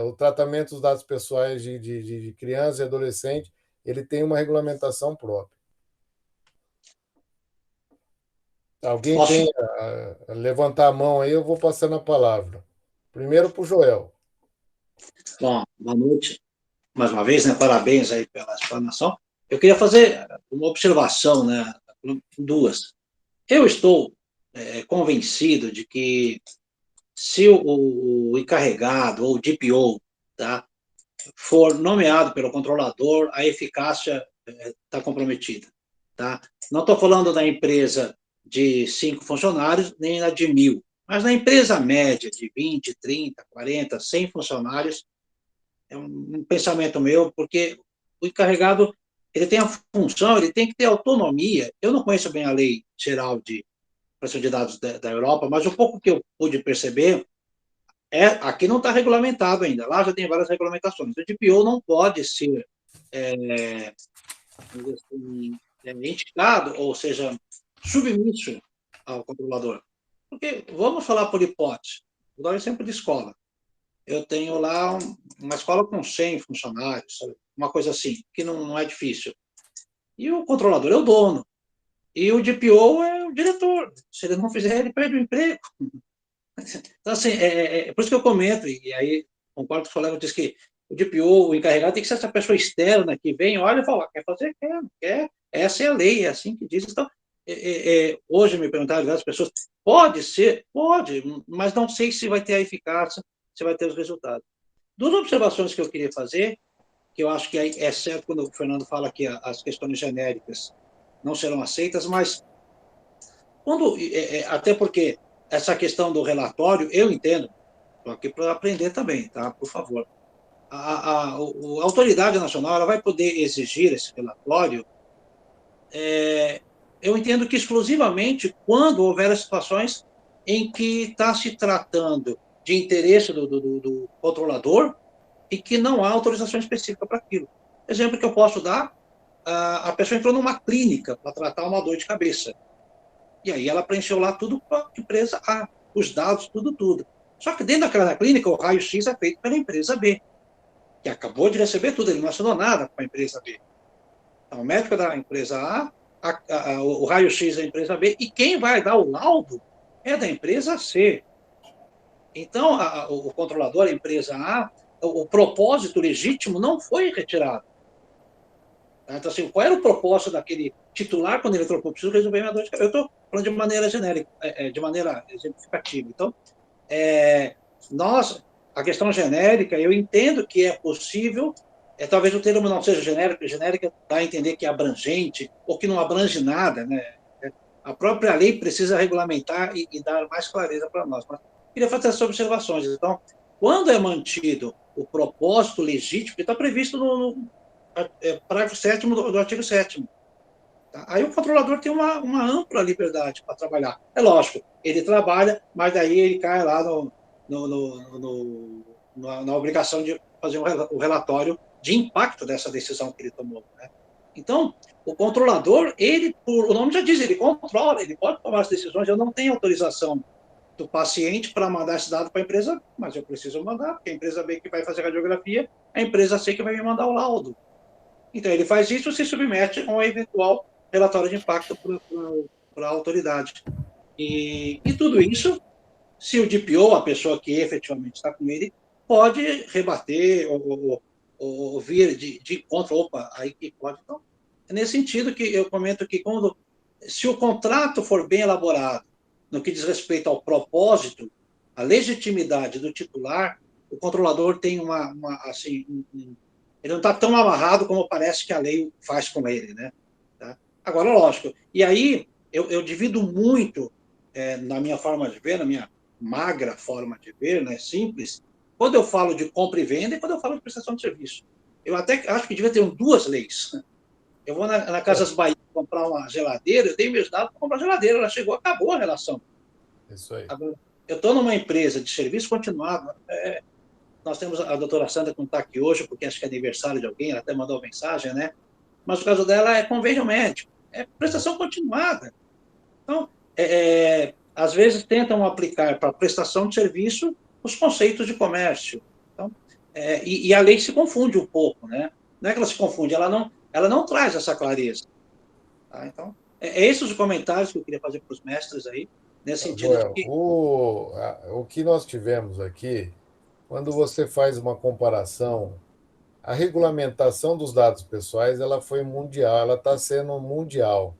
o tratamento dos dados pessoais de criança e adolescente, ele tem uma regulamentação própria. Alguém Posso? tem a levantar a mão aí, eu vou passando a palavra. Primeiro para o Joel. Bom, boa noite. Mais uma vez, né? Parabéns aí pela explanação. Eu queria fazer uma observação, né? Duas. Eu estou convencido de que se o encarregado ou o DPO, tá, for nomeado pelo controlador, a eficácia está comprometida. Tá? Não estou falando da empresa de 5 funcionários, nem na de 1.000, mas na empresa média de 20, 30, 40, 100 funcionários, é um pensamento meu, porque o encarregado ele tem a função, ele tem que ter autonomia. Eu não conheço bem a lei geral de proteção de dados da Europa, mas o pouco que eu pude perceber, aqui não está regulamentado ainda, lá já tem várias regulamentações. O DPO não pode ser indicado, ou seja, submisso ao controlador. Porque, vamos falar por hipótese, vou dar um exemplo de escola. Eu tenho lá uma escola com 100 funcionários, sabe? Uma coisa assim, que não é difícil. E o controlador é o dono. E o DPO é o diretor. Se ele não fizer, ele perde o emprego. Então, assim, por isso que eu comento, e aí concordo com o colega, diz que o DPO, o encarregado, tem que ser essa pessoa externa que vem, olha e fala, quer fazer, quer, não quer, essa é a lei, é assim que diz. Então, hoje me perguntaram várias pessoas, pode ser, pode, mas não sei se vai ter a eficácia, se vai ter os resultados. Duas observações que eu queria fazer, que eu acho que é certo quando o Fernando fala que as questões genéricas não serão aceitas, mas até porque essa questão do relatório, eu entendo, estou aqui para aprender também, tá? Por favor. A autoridade nacional ela vai poder exigir esse relatório, eu entendo que exclusivamente quando houver situações em que está se tratando de interesse do controlador e que não há autorização específica para aquilo. Exemplo que eu posso dar, a pessoa entrou numa clínica para tratar uma dor de cabeça. E aí ela preencheu lá tudo para a empresa A, os dados, tudo. Só que dentro daquela clínica, o raio-x é feito pela empresa B, que acabou de receber tudo, ele não assinou nada para a empresa B. Então, o médico da empresa o raio-x da empresa B, e quem vai dar o laudo é da empresa C. Então, o controlador, a empresa A, o propósito legítimo não foi retirado. Então, assim, qual era o propósito daquele titular quando ele trocou? Preciso resolver minha dor de cabeça. Eu estou falando de maneira genérica, de maneira exemplificativa. Então, a questão genérica, eu entendo que é possível, talvez o termo não seja genérico, genérica dá a entender que é abrangente, ou que não abrange nada, né? A própria lei precisa regulamentar e dar mais clareza para nós. Mas queria fazer essas observações. Então, quando é mantido o propósito legítimo, que está previsto no parágrafo 7º do artigo 7º, tá? Aí o controlador tem uma ampla liberdade para trabalhar. É lógico, ele trabalha, mas daí ele cai lá na obrigação de fazer o relatório de impacto dessa decisão que ele tomou, né? Então, o controlador, o nome já diz, ele controla, ele pode tomar as decisões. Eu não tenho autorização do paciente para mandar esse dado para a empresa, mas eu preciso mandar, porque a empresa B que vai fazer a radiografia, a empresa C que vai me mandar o laudo. Então, ele faz isso e se submete a um eventual relatório de impacto para a autoridade. E tudo isso, se o DPO, a pessoa que efetivamente está com ele, pode rebater ou vir de contra, opa, aí que pode. Então, é nesse sentido que eu comento que se o contrato for bem elaborado, no que diz respeito ao propósito, a legitimidade do titular, o controlador tem assim, ele não está tão amarrado como parece que a lei faz com ele, né? Tá? Agora, lógico, e aí eu divido muito na minha forma de ver, na minha magra forma de ver, né, simples, quando eu falo de compra e venda e quando eu falo de prestação de serviço. Eu até acho que devia ter duas leis. Eu vou na Casas Bahia comprar uma geladeira, eu dei meus dados para comprar geladeira, ela chegou, acabou a relação. Isso aí. Agora, eu estou numa empresa de serviço continuado, nós temos a doutora Sandra que não está aqui hoje, porque acho que é aniversário de alguém, ela até mandou mensagem, né? Mas o caso dela é convênio médico, é prestação continuada. Então, às vezes tentam aplicar para prestação de serviço os conceitos de comércio. Então, e a lei se confunde um pouco, né? Não é que ela se confunde, ela não traz essa clareza. Tá? Então, esses os comentários que eu queria fazer para os mestres aí, nesse sentido de Joel, que... o que nós tivemos aqui, quando você faz uma comparação, a regulamentação dos dados pessoais, ela foi mundial, ela está sendo mundial.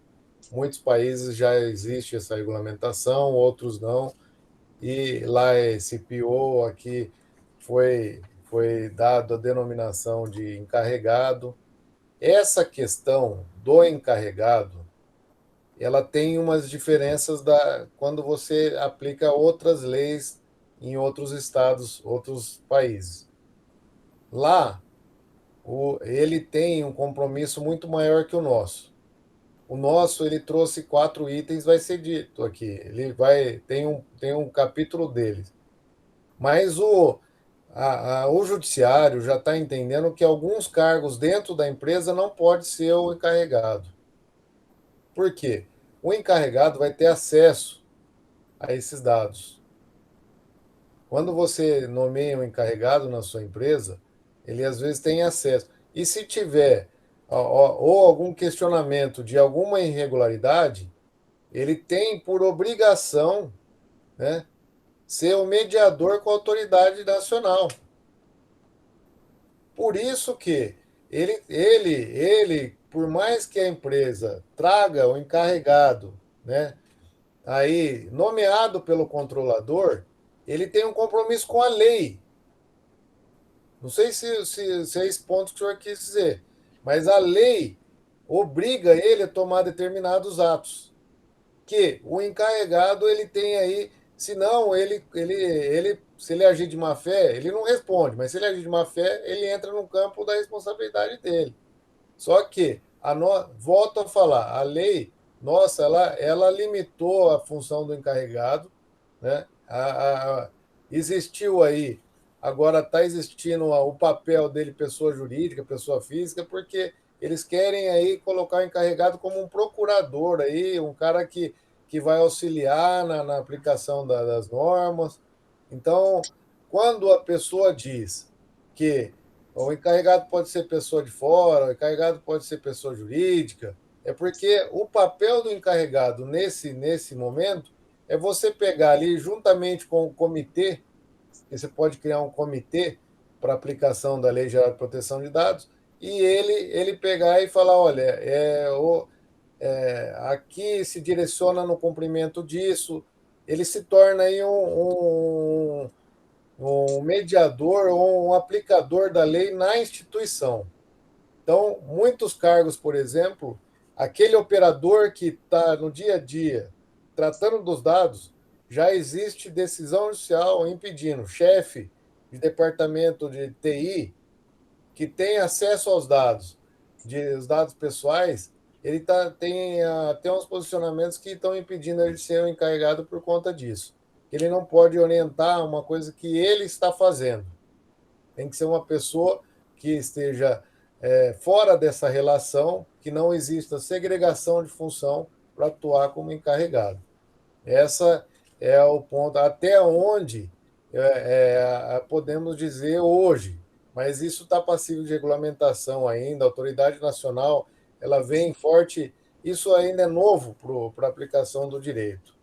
Muitos países já existe essa regulamentação, outros não. E lá é CPO, aqui foi dado a denominação de encarregado. Essa questão do encarregado, ela tem umas diferenças quando você aplica outras leis em outros estados, outros países. Lá, ele tem um compromisso muito maior que o nosso. O nosso, ele trouxe 4 itens, vai ser dito aqui. Tem um capítulo dele. Mas o judiciário já está entendendo que alguns cargos dentro da empresa não pode ser o encarregado. Por quê? O encarregado vai ter acesso a esses dados. Quando você nomeia um encarregado na sua empresa, ele às vezes tem acesso. E se tiver ou algum questionamento de alguma irregularidade, ele tem por obrigação, né, ser o mediador com a autoridade nacional. Por isso que por mais que a empresa traga o encarregado, né, aí nomeado pelo controlador, ele tem um compromisso com a lei. Não sei se é esse ponto que o senhor quis dizer, mas a lei obriga ele a tomar determinados atos, que o encarregado ele tem aí, senão se ele agir de má fé, ele não responde, mas se ele agir de má fé, ele entra no campo da responsabilidade dele. Só que, volto a falar, a lei, nossa, ela limitou a função do encarregado, né? Existiu aí, agora está existindo o papel dele, pessoa jurídica, pessoa física, porque eles querem aí colocar o encarregado como um procurador aí, um cara que vai auxiliar na aplicação das normas. Então, quando a pessoa diz que o encarregado pode ser pessoa de fora, o encarregado pode ser pessoa jurídica, é porque o papel do encarregado nesse momento é você pegar ali, juntamente com o comitê, que você pode criar um comitê para aplicação da Lei Geral de Proteção de Dados, e ele pegar e falar, olha, aqui se direciona no cumprimento disso, ele se torna aí um mediador ou um aplicador da lei na instituição. Então, muitos cargos, por exemplo, aquele operador que está no dia a dia tratando dos dados, já existe decisão judicial impedindo. Chefe de departamento de TI que tem acesso aos dados, os dados pessoais, ele tem uns posicionamentos que estão impedindo ele de ser o encarregado por conta disso. Ele não pode orientar uma coisa que ele está fazendo. Tem que ser uma pessoa que esteja fora dessa relação, que não exista segregação de função para atuar como encarregado. Essa é o ponto, até onde podemos dizer hoje, mas isso está passível de regulamentação ainda, a autoridade nacional ela vem forte, isso ainda é novo para a aplicação do direito.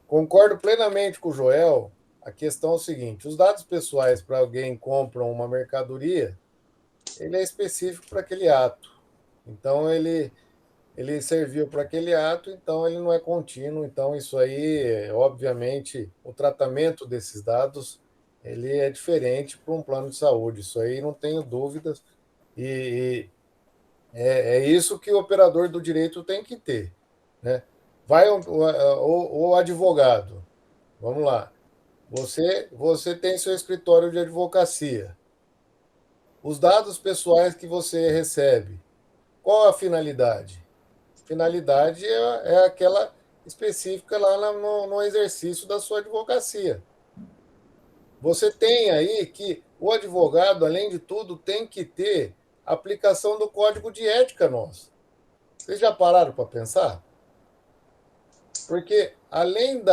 Concordo plenamente com o Joel, a questão é o seguinte, os dados pessoais para alguém que compra uma mercadoria, ele é específico para aquele ato, então ele serviu para aquele ato, então ele não é contínuo. Então, isso aí, obviamente, o tratamento desses dados ele é diferente para um plano de saúde. Isso aí não tenho dúvidas. E é isso que o operador do direito tem que ter. Né? Vai o advogado, vamos lá. Você tem seu escritório de advocacia. Os dados pessoais que você recebe, qual a finalidade? Finalidade é aquela específica lá no exercício da sua advocacia. Você tem aí que o advogado, além de tudo, tem que ter aplicação do código de ética nosso. Vocês já pararam para pensar? Porque além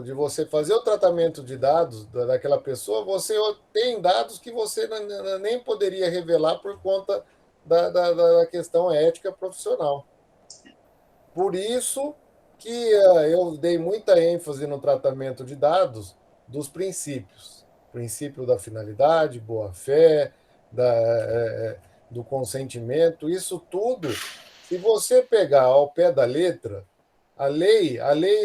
de você fazer o tratamento de dados daquela pessoa, você tem dados que você nem poderia revelar por conta da questão ética profissional. Por isso que eu dei muita ênfase no tratamento de dados dos princípios. Princípio da finalidade, boa-fé, do consentimento, isso tudo, se você pegar ao pé da letra, a lei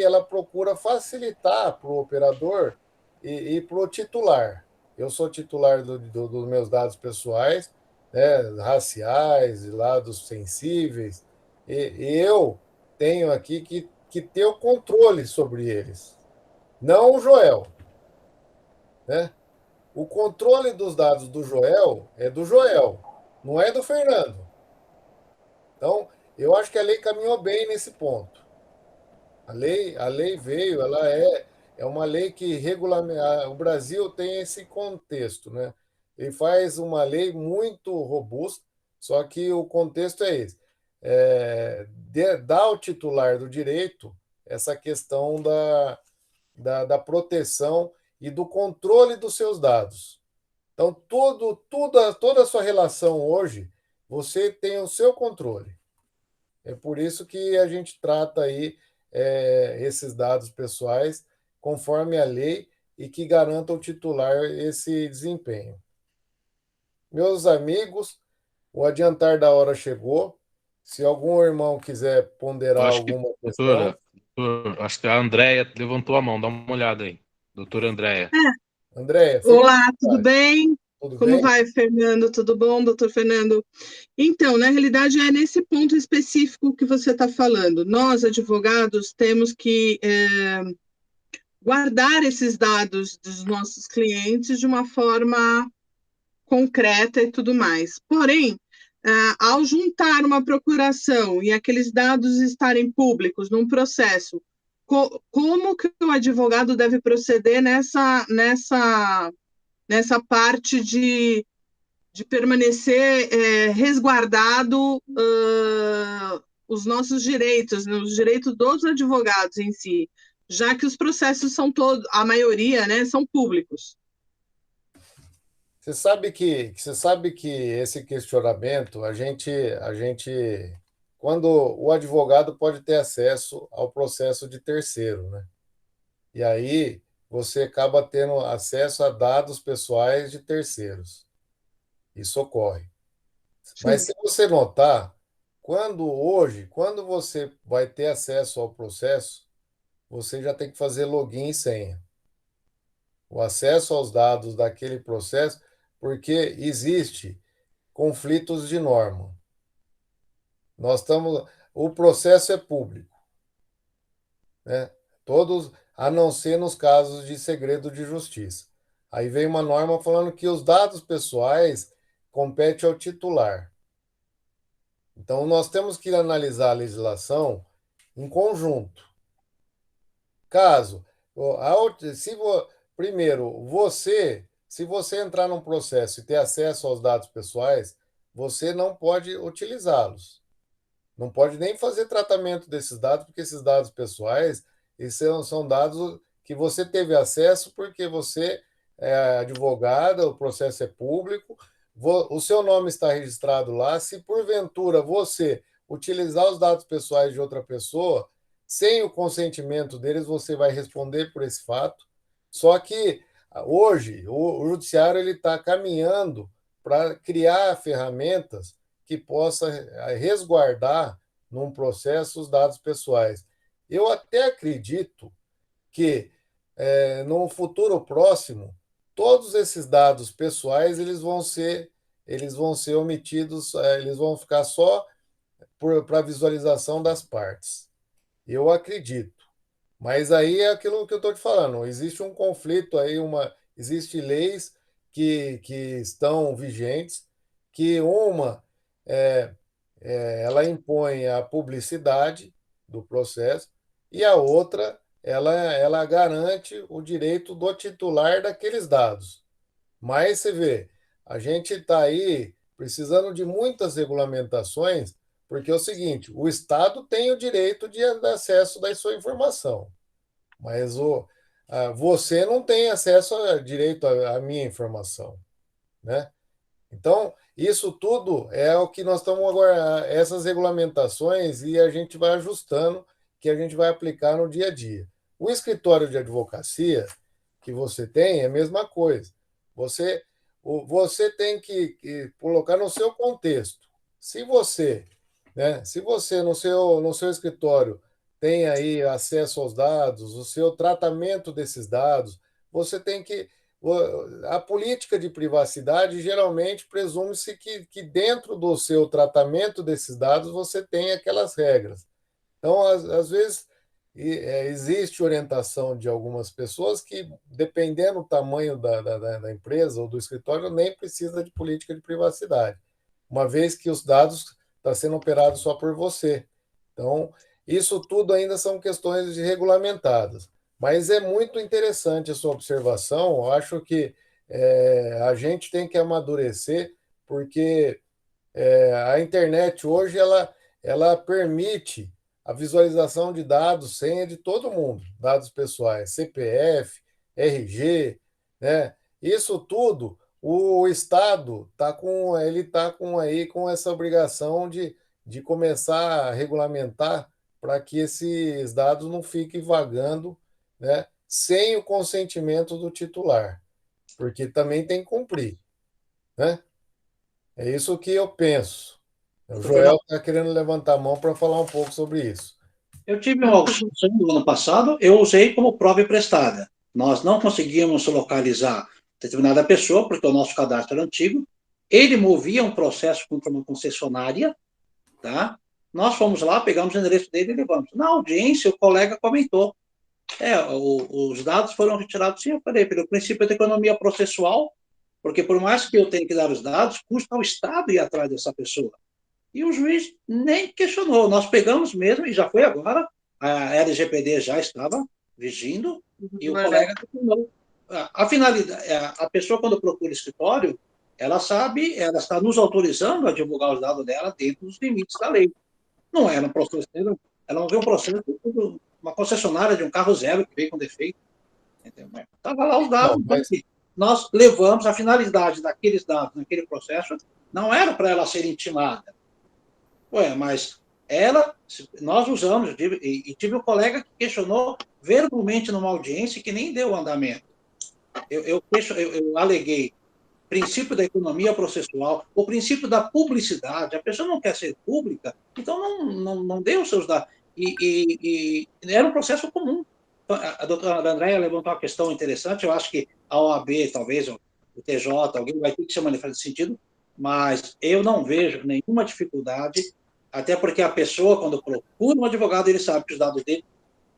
ela procura facilitar para o operador e para o titular. Eu sou titular dos meus dados pessoais, né, raciais, dados sensíveis, e eu tenho aqui que ter o controle sobre eles. Não o Joel. Né? O controle dos dados do Joel é do Joel, não é do Fernando. Então, eu acho que a lei caminhou bem nesse ponto. A lei veio, ela é uma lei que regulamenta. O Brasil tem esse contexto, né? Ele faz uma lei muito robusta, só que o contexto é esse. Dá ao titular do direito essa questão da proteção e do controle dos seus dados. Então, toda a sua relação hoje, você tem o seu controle. É por isso que a gente trata aí esses dados pessoais conforme a lei e que garanta ao titular esse desempenho. Meus amigos, o adiantar da hora chegou. Se algum irmão quiser Eu ponderar acho que, alguma questão, doutora, acho que a Andréia levantou a mão. Dá uma olhada aí. Doutora Andréia. Andréia, fica à Olá, tudo vontade. bem? Tudo Como bem? vai, Fernando? Tudo bom, doutor Fernando? Então, na realidade, é nesse ponto específico que você está falando. Nós, advogados, temos que guardar esses dados dos nossos clientes de uma forma concreta e tudo mais. Porém, ao juntar uma procuração e aqueles dados estarem públicos num processo, como que o advogado deve proceder nessa parte de permanecer resguardado os nossos direitos, né, os direitos dos advogados em si, já que os processos são todos, a maioria, né, são públicos. Você sabe que esse questionamento, quando o advogado pode ter acesso ao processo de terceiro, né? E aí você acaba tendo acesso a dados pessoais de terceiros. Isso ocorre. Mas Sim. se você notar, quando você vai ter acesso ao processo, você já tem que fazer login e senha. O acesso aos dados daquele processo, porque existe conflitos de norma. O processo é público, né? Todos, a não ser nos casos de segredo de justiça. Aí vem uma norma falando que os dados pessoais competem ao titular. Então, nós temos que analisar a legislação em conjunto. Caso, primeiro, se você entrar num processo e ter acesso aos dados pessoais, você não pode utilizá-los. Não pode nem fazer tratamento desses dados, porque esses dados pessoais, são dados que você teve acesso porque você é advogada, o processo é público, o seu nome está registrado lá. Se porventura você utilizar os dados pessoais de outra pessoa, sem o consentimento deles, você vai responder por esse fato. Só que hoje o judiciário ele está caminhando para criar ferramentas que possa resguardar num processo os dados pessoais. Eu até acredito que no futuro próximo todos esses dados pessoais eles vão ser omitidos, eles vão ficar só para visualização das partes. Eu acredito. Mas aí é aquilo que eu estou te falando. Existe um conflito aí, existe leis que estão vigentes, que uma é, ela impõe a publicidade do processo e a outra ela garante o direito do titular daqueles dados. Mas você vê, a gente está aí precisando de muitas regulamentações, porque é o seguinte, o Estado tem o direito de acesso da sua informação, mas você não tem acesso direito à minha informação, né? Então, isso tudo é o que nós estamos agora, essas regulamentações, e a gente vai ajustando, que a gente vai aplicar no dia a dia. O escritório de advocacia que você tem é a mesma coisa. Você tem que colocar no seu contexto. Se você no seu escritório tem aí acesso aos dados, o seu tratamento desses dados, você tem que a política de privacidade geralmente presume-se que dentro do seu tratamento desses dados você tem aquelas regras. Então, às vezes, existe orientação de algumas pessoas que, dependendo do tamanho da empresa ou do escritório, nem precisa de política de privacidade, uma vez que os dados estão sendo operados só por você. Então, isso tudo ainda são questões regulamentadas. Mas é muito interessante a sua observação. Eu acho que a gente tem que amadurecer, porque a internet hoje ela permite a visualização de dados, senha de todo mundo, dados pessoais, CPF, RG, né? Isso tudo, o Estado ele tá com aí com essa obrigação de começar a regulamentar para que esses dados não fiquem vagando, né, sem o consentimento do titular, porque também tem que cumprir, né? É isso que eu penso. O Joel está querendo levantar a mão para falar um pouco sobre isso. Eu tive uma discussão no ano passado, eu usei como prova emprestada. Nós não conseguíamos localizar determinada pessoa, porque o nosso cadastro era antigo. Ele movia um processo contra uma concessionária, tá? Nós fomos lá, pegamos o endereço dele e levamos. Na audiência, o colega comentou, os dados foram retirados, sim, eu falei, pelo princípio da economia processual, porque por mais que eu tenha que dar os dados, custa ao Estado ir atrás dessa pessoa. E o juiz nem questionou. Nós pegamos mesmo, e já foi agora, a LGPD já estava vigindo, e o colega questionou. A finalidade, a pessoa, quando procura escritório, ela sabe, ela está nos autorizando a divulgar os dados dela dentro dos limites da lei. Não era um processo, ela não viu um processo de uma concessionária de um carro zero que veio com defeito. Estava lá os dados, Não, mas nós levamos a finalidade daqueles dados naquele processo, não era para ela ser intimada. Mas nós usamos, e tive um colega que questionou verbalmente numa audiência que nem deu andamento. Eu aleguei princípio da economia processual, o princípio da publicidade, a pessoa não quer ser pública, então não dê os seus dados. E era um processo comum. A doutora Andréia levantou uma questão interessante, eu acho que a OAB, talvez, o TJ, alguém vai ter que se manifestar nesse sentido, mas eu não vejo nenhuma dificuldade, até porque a pessoa, quando procura um advogado, ele sabe que os dados dele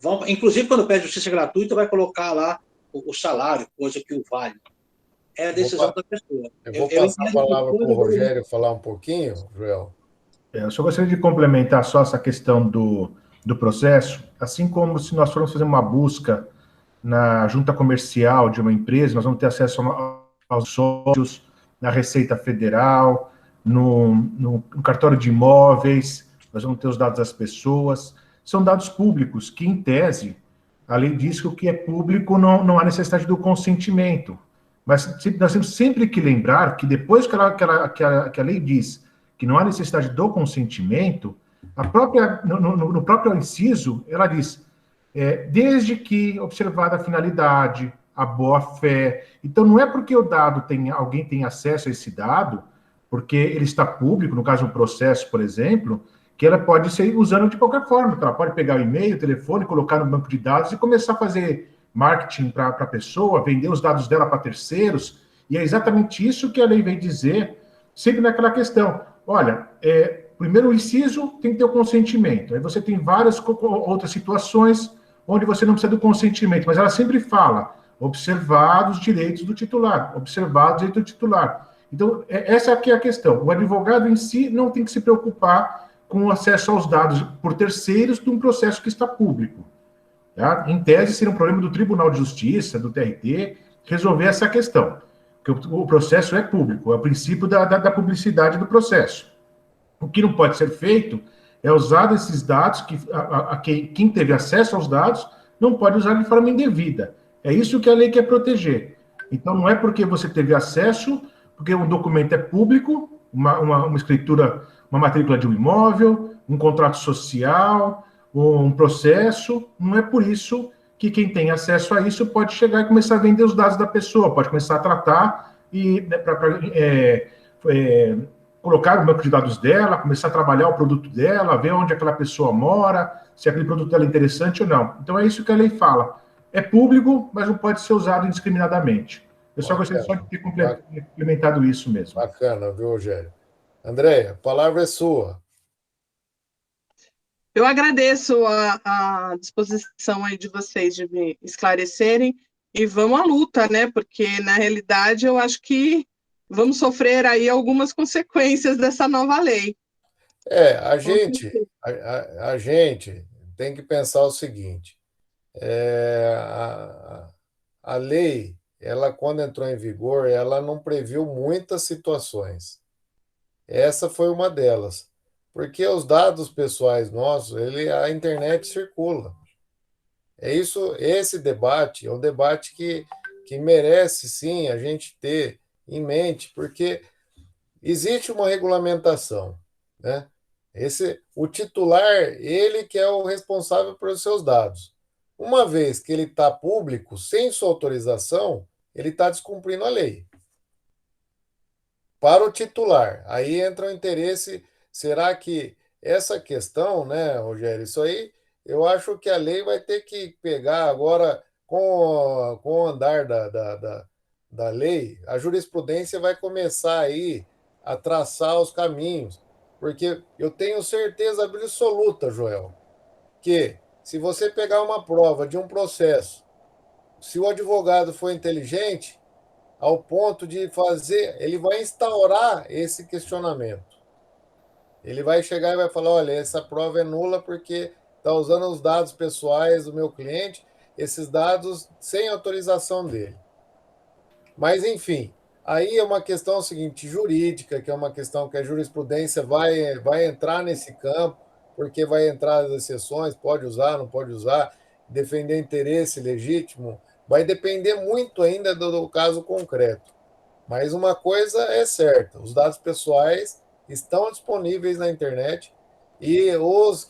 vão, inclusive quando pede justiça gratuita, vai colocar lá o salário, coisa que o vale. É a decisão da pessoa. Eu vou passar a palavra para o Rogério falar um pouquinho, Joel. Eu só gostaria de complementar só essa questão do processo, assim como se nós formos fazer uma busca na junta comercial de uma empresa, nós vamos ter acesso aos sócios, na Receita Federal, no cartório de imóveis, nós vamos ter os dados das pessoas. São dados públicos que, em tese, a lei diz que o que é público não há necessidade do consentimento. Mas nós temos sempre que lembrar que depois que a lei diz que não há necessidade do consentimento, no próprio inciso, ela diz, desde que observada a finalidade, a boa-fé. Então, não é porque o dado alguém tem acesso a esse dado, porque ele está público, no caso, um processo, por exemplo, que ela pode ser usando de qualquer forma. Ela pode pegar o e-mail, o telefone, colocar no banco de dados e começar a fazer marketing para a pessoa, vender os dados dela para terceiros, e é exatamente isso que a lei vem dizer, sempre naquela questão. Olha, primeiro o inciso tem que ter o consentimento, aí você tem várias outras situações onde você não precisa do consentimento, mas ela sempre fala, observados os direitos do titular, observados os direitos do titular. Então, essa aqui é a questão. O advogado em si não tem que se preocupar com o acesso aos dados por terceiros de um processo que está público. Tá? Em tese, seria um problema do Tribunal de Justiça, do TRT, resolver essa questão, porque o processo é público, é o princípio da publicidade do processo. O que não pode ser feito é usar esses dados, quem teve acesso aos dados não pode usar de forma indevida. É isso que a lei quer proteger. Então, não é porque você teve acesso, porque um documento é público, uma escritura, uma matrícula de um imóvel, um contrato social, um processo, não é por isso que quem tem acesso a isso pode chegar e começar a vender os dados da pessoa, pode começar a tratar e colocar no banco de dados dela, começar a trabalhar o produto dela, ver onde aquela pessoa mora, se aquele produto dela é interessante ou não. Então é isso que a lei fala. É público, mas não pode ser usado indiscriminadamente. Eu só gostaria só de ter complementado isso mesmo. Bacana, viu, Rogério? Andréia, a palavra é sua. Eu agradeço a disposição aí de vocês de me esclarecerem e vamos à luta, né? Porque, na realidade, eu acho que vamos sofrer aí algumas consequências dessa nova lei. A gente tem que pensar o seguinte, a lei, ela quando entrou em vigor, ela não previu muitas situações. Essa foi uma delas. Porque os dados pessoais nossos, a internet circula. É isso, esse debate é um debate que merece, sim, a gente ter em mente, porque existe uma regulamentação, né? O titular, ele que é o responsável pelos seus dados. Uma vez que ele está público, sem sua autorização, ele está descumprindo a lei. Para o titular, aí entra o interesse, será que essa questão, né, Rogério, isso aí, eu acho que a lei vai ter que pegar agora, com o andar da lei, a jurisprudência vai começar aí a traçar os caminhos, porque eu tenho certeza absoluta, Joel, que se você pegar uma prova de um processo, se o advogado for inteligente, ao ponto de fazer, ele vai instaurar esse questionamento. Ele vai chegar e vai falar: olha, essa prova é nula porque está usando os dados pessoais do meu cliente, esses dados sem autorização dele. Mas, enfim, aí é uma questão seguinte, jurídica, que é uma questão que a jurisprudência vai entrar nesse campo, porque vai entrar as exceções, pode usar, não pode usar, defender interesse legítimo, vai depender muito ainda do caso concreto. Mas uma coisa é certa, os dados pessoais estão disponíveis na internet e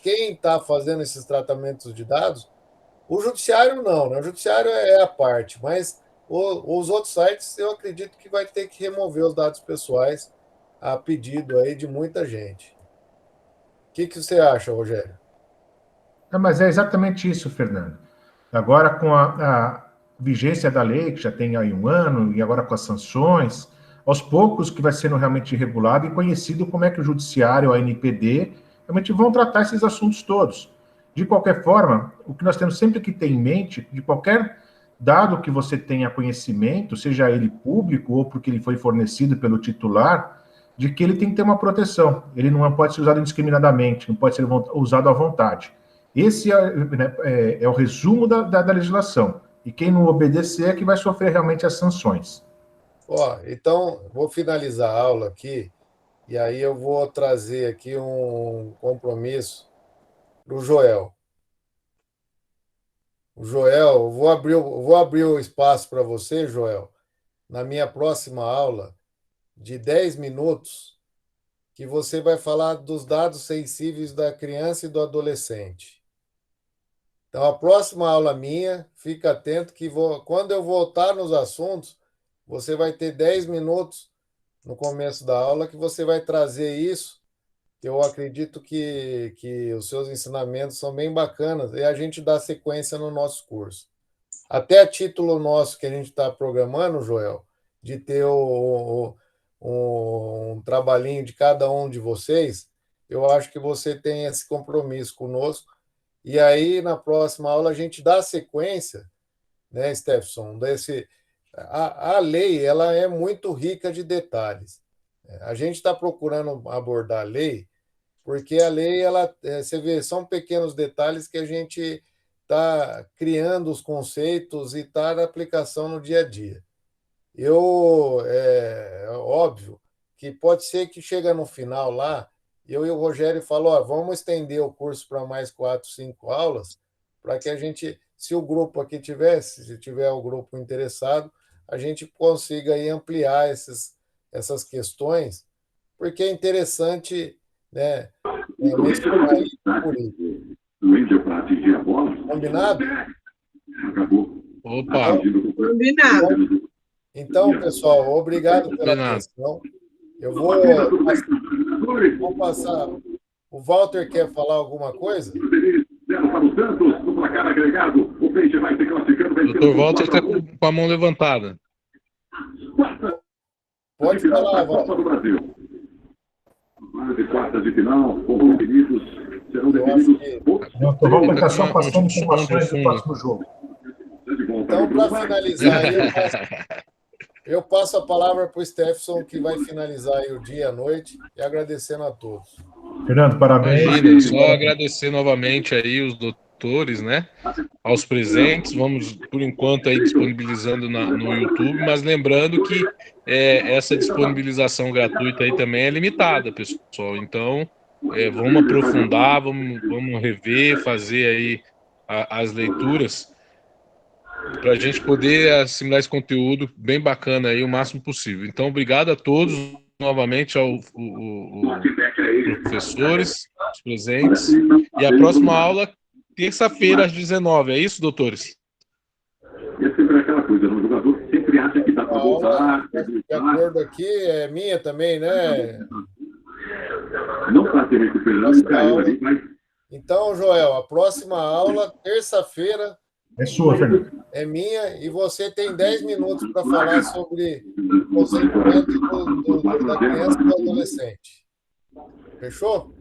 quem está fazendo esses tratamentos de dados, o judiciário não, né? O judiciário é a parte, mas os outros sites eu acredito que vai ter que remover os dados pessoais a pedido aí de muita gente. O que você acha, Rogério? Mas é exatamente isso, Fernando. Agora, com a vigência da lei, que já tem aí 1 ano, e agora com as sanções, aos poucos que vai sendo realmente regulado e conhecido como é que o judiciário, a NPD, realmente vão tratar esses assuntos todos. De qualquer forma, o que nós temos sempre que ter em mente, de qualquer dado que você tenha conhecimento, seja ele público ou porque ele foi fornecido pelo titular, de que ele tem que ter uma proteção. Ele não pode ser usado indiscriminadamente, não pode ser usado à vontade. Esse é o resumo da legislação. E quem não obedecer é que vai sofrer realmente as sanções. Então, vou finalizar a aula aqui, e aí eu vou trazer aqui um compromisso para o Joel. O Joel, vou abrir o espaço para você, Joel, na minha próxima aula, de 10 minutos, que você vai falar dos dados sensíveis da criança e do adolescente. Então, a próxima aula minha, fica atento que quando eu voltar nos assuntos, você vai ter 10 minutos no começo da aula que você vai trazer isso. Eu acredito que os seus ensinamentos são bem bacanas e a gente dá sequência no nosso curso. Até a título nosso que a gente está programando, Joel, de ter um trabalhinho de cada um de vocês, eu acho que você tem esse compromisso conosco. E aí, na próxima aula, a gente dá sequência, né, Stefson, a lei ela é muito rica de detalhes. A gente está procurando abordar a lei, porque a lei, você vê, são pequenos detalhes que a gente está criando os conceitos e está na aplicação no dia a dia. É óbvio que pode ser que chega no final lá, eu e o Rogério falou, vamos estender o curso para mais 4, 5 aulas, para que a gente, se o grupo aqui se tiver o grupo interessado, a gente consiga aí ampliar essas questões, porque é interessante, né? Combinado? Opa! Combinado. Então, pessoal, obrigado pela atenção. Eu vou passar. O Walter quer falar alguma coisa? O Dr. Walter está com a mão levantada. Pode falar, Walter. De quartas de final, compromissos serão definidos. O Walter está só passando informações do próximo jogo. Então, para finalizar, eu passo a palavra para o Stefson, que vai finalizar aí o dia e a noite, e agradecendo a todos. Fernando, parabéns. Imagina, só agradecer novamente aí os doutores, né, aos presentes. Vamos, por enquanto, aí disponibilizando no YouTube, mas lembrando que essa disponibilização gratuita aí também é limitada, pessoal. Então, Vamos aprofundar, vamos rever, fazer aí as leituras para a gente poder assimilar esse conteúdo bem bacana aí o máximo possível. Então, obrigado a todos novamente aos professores, os presentes, e a próxima aula terça-feira às 19h. É isso, doutores? E é sempre aquela coisa, o jogador sempre acha que dá para voltar. De acordo aqui, é minha também, né? Não está se recuperando e caiu ali, mas... Então, Joel, a próxima aula, terça-feira, É sua, Fernando. é minha, e você tem 10 minutos para falar sobre o consentimento da criança e do adolescente. Fechou?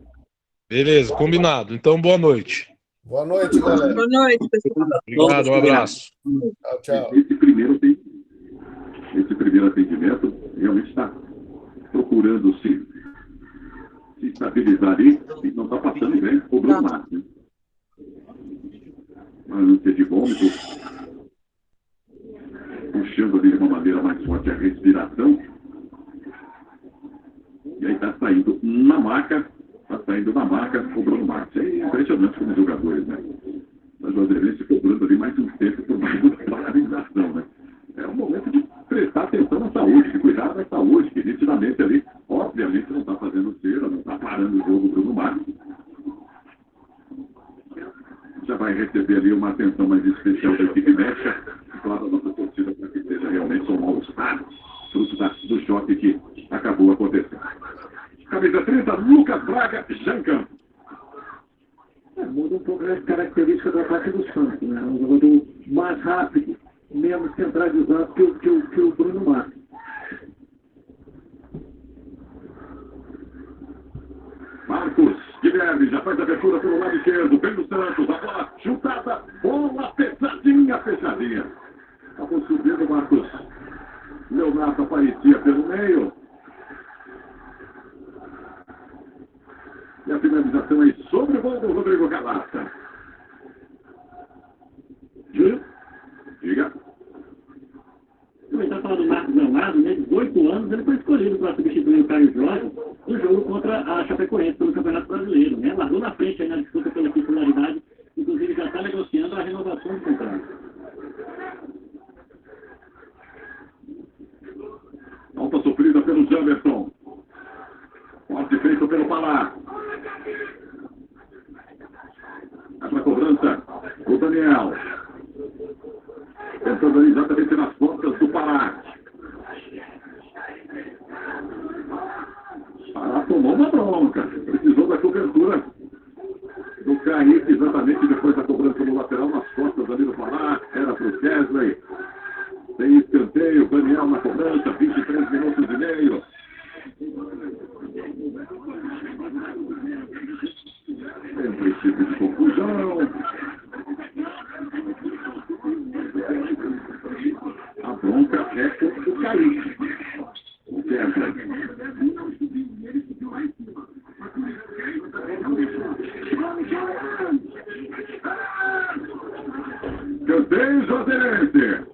Beleza, combinado. Então, boa noite. Boa noite, galera. Boa noite, pessoal. Obrigado, um abraço. Tchau, tchau. Esse primeiro atendimento realmente está procurando se estabilizar ali e não está passando bem, cobrando mais. Né? Uma ânsia de vômito, puxando ali de uma maneira mais forte a respiração. E aí está saindo na maca, cobrando mais. É impressionante como os jogadores, né? As Juazeirense cobrando ali mais um tempo por mais uma paralisação, né? É um momento de prestar atenção na saúde, de cuidar da saúde, que nitidamente ali, obviamente, não está fazendo cera, não está parando o jogo Bruno Marques. Já vai receber ali uma atenção mais especial da equipe médica, e claro, a nossa torcida para que seja realmente um mal-estar, fruto do choque que acabou acontecendo. Camisa 30, Lucas Braga, Jancan. Muda um pouco as características do ataque do Santos, né? Um jogador mais rápido, menos centralizado que o Bruno Marques. Marcos Guilherme já faz a abertura pelo lado esquerdo, bem do Santos, a bola chutada, bola fechadinha. Acabou subindo, Marcos. Leonardo aparecia pelo meio. E a finalização aí sobre o gol do Rodrigo Galata. Júlio? Diga. Eu estava falando do Marcos Leonardo, né? 18 anos, ele foi escolhido para substituir o Caio Jorge no jogo contra a Chapecoense pelo Campeonato Brasileiro, né? Largou na frente aí na disputa pela titularidade, inclusive já está negociando a renovação do contrato. Falta sofrida pelo Jamerson. Forte feito pelo Pará. Para a cobrança, o Daniel. Tentando ali exatamente nas pontas do Pará. Pará tomou uma bronca. Precisou da cobertura do Kaique, exatamente depois da cobrança no lateral, nas costas ali do Pará. Era para o Kesley. Tem escanteio, Daniel na cobrança, 23 minutos e meio. Sempre esse tipo de confusão. A bronca é o Kaique. O Kesley. Canteio Juazeirense.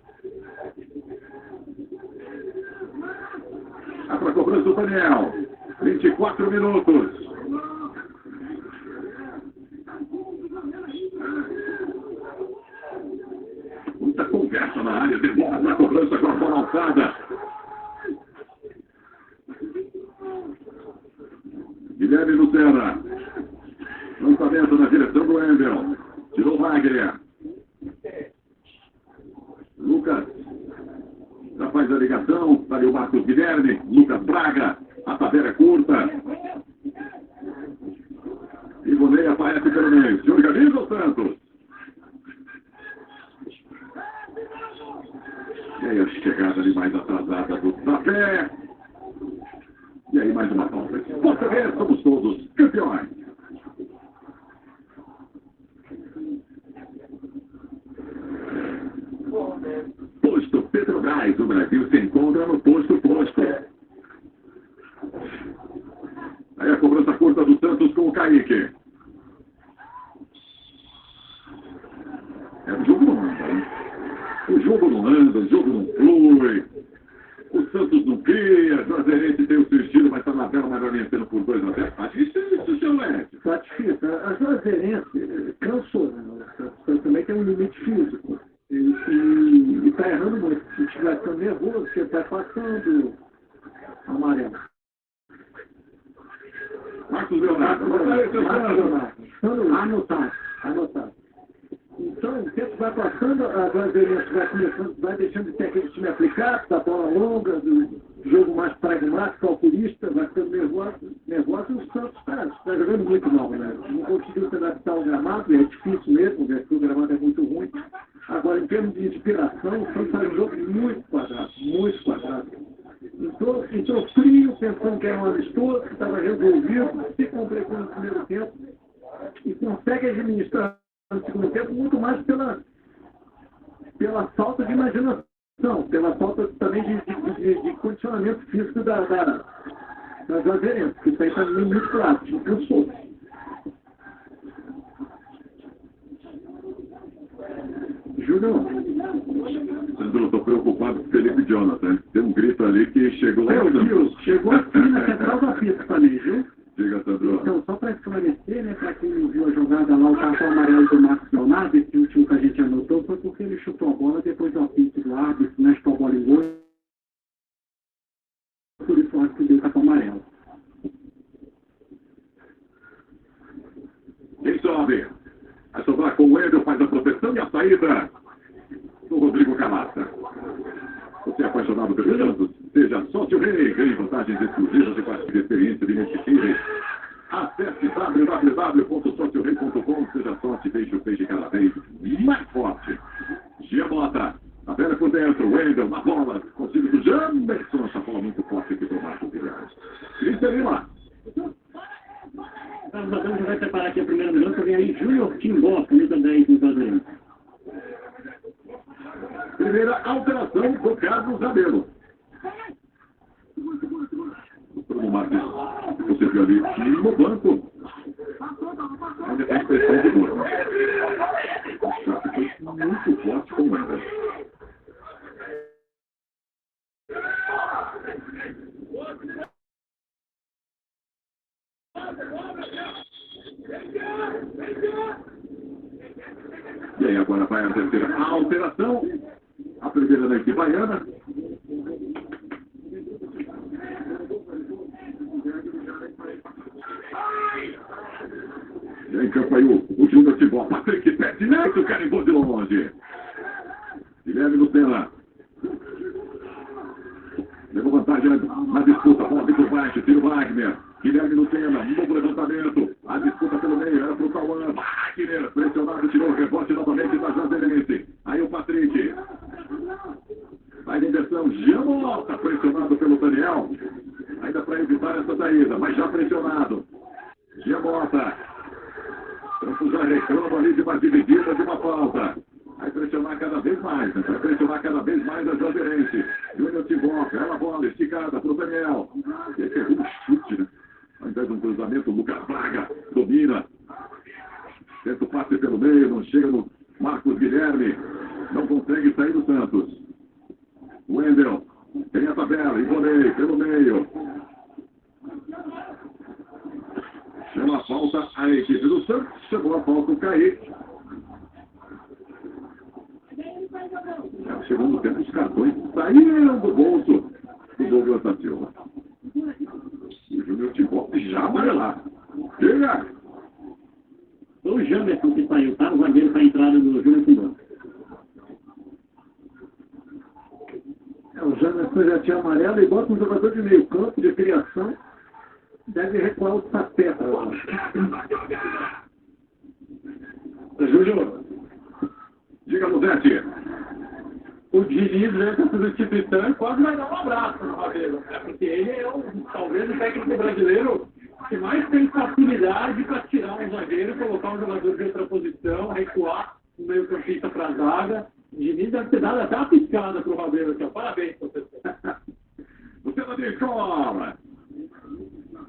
Para a cobrança do Daniel. 24 minutos. Muita conversa na área. Demora a cobrança com a bola alçada. Guilherme Lucena. Lançamento na direção do Wendel. Tirou Wagner. Lucas. Já faz a ligação. Está ali o Marcos Guilherme. Lucas Braga. A tabela é curta. Ivoneia aparece pelo meio. Se organiza o Santos. E aí a chegada ali mais atrasada do Zafé. E aí mais uma falta. Português, somos todos campeões. Posto Petrobras. O Brasil se encontra no posto. Aí a cobrança curta do Santos com o Kaique. O jogo não anda, hein? O jogo não anda, o jogo não flui. O Santos não cria. O Juazeirense tem o seu estilo, mas está na tela, mas vai vencendo por 2-0. Mas isso é o amarelo. Marcos Leonardo. Anotado. Então, o tempo vai passando, a Juazeirense vai começando, vai deixando de ter aquele time aplicado, da bola longa, do jogo mais pragmático, calculista, vai ficando nervoso, e o Santos está jogando muito mal, né? Não conseguiu se adaptar ao gramado, é difícil mesmo, porque o gramado é muito ruim. Agora, em termos de inspiração, o Santos faz um jogo muito quadrado. Entrou frio, pensando que era um amistoso, que estava resolvido, se complicou no primeiro tempo e consegue administrar no segundo tempo muito mais pela falta de imaginação, pela falta também de condicionamento físico da Juazeirense, que isso aí está muito claro, time cansou. Júnior. Sandro, estou preocupado com o Felipe Jonathan. Tem um grito ali que chegou lá. Meu Deus, chegou aqui na central da pista também, viu? Diga, Sandro. Então, só para esclarecer, né, para quem não viu a jogada lá, o cartão amarelo do Marcos Leonardo, esse último que a gente anotou, foi porque ele chutou a bola depois do apito do árbitro, né, chutou a bola em gol. Por isso o árbitro deu o cartão amarelo. Quem sobe? Vai sobrar com o Wendel, faz a proteção e a saída do Rodrigo Calata. Você é apaixonado pelo Santos? Seja sócio rei, ganhe vantagens exclusivas e participe de experiência de inesquecíveis. Acesse www.sociorei.com, seja sócio e deixe o peixe cada vez mais forte. Gia Mota, a velha por dentro, Wendel na bola, consigo do Jamerson, essa bola muito forte aqui para o Marcos Guilherme. Cristian Lima. Carlos Adão já vai preparar aqui a primeira minuto, vem aí Júnior Timbó, camisa 10 no Juazeirense. Primeira alteração do Carlos Rabelo. Bruno Marques, você viu ali no banco. Ainda tem pressão de gol. O choque foi muito forte com o Wendel. E aí agora vai a terceira alteração. A primeira da equipe baiana. E aí em campo aí o Júnior Timbó. Patrick Pettinete, o carimbou de longe. Guilherme Lucena. Levou vantagem na disputa. Bola vem por baixo, tira o Wagner. Guilherme Lucena, novo levantamento. A disputa pelo meio era pro Cauã. Wagner, pressionado, tirou o rebote novamente da Juazeirense. Aí o Patrick. Vai em inversão. Giamota, pressionado pelo Daniel. Ainda para evitar essa saída, mas já pressionado. Giamota. Campos já reclama ali de uma dividida, de uma falta. Vai pressionar cada vez mais, né? Vai pressionar cada vez mais a Juazeirense. Júnior Timbó, bela bola esticada para o Daniel. Esse é um chute, né? Ao invés de um cruzamento, o Lucas Braga domina. Tenta o passe pelo meio, não chega no Marcos Guilherme. Não consegue sair do Santos. Wendel tem a tabela, Ivonei pelo meio. Chama a falta a equipe do Santos. Chegou a falta o Kaique. No segundo tempo, os cartões saíram do bolso do Douglas da Silva. E o Júnior Timbó já amarelar. Chega! Foi o Jamerson que saiu, tá? O zagueiro para a entrada do Júnior Timbó. O Jamerson já tinha amarelo e bota um jogador de meio campo, de criação. Deve recuar o Sapeta, eu acho. Júnior, diga, Luzete. O Diniz, né, com essa substituição, quase vai dar um abraço no Rabelo, né? Porque ele é talvez o técnico brasileiro que mais tem facilidade para tirar um zagueiro, colocar um jogador de outra posição, recuar o meio campista para a zaga. O Diniz deve ter dado até uma piscada para o Rabelo aqui, ó. Parabéns, professor. Você não tem escola.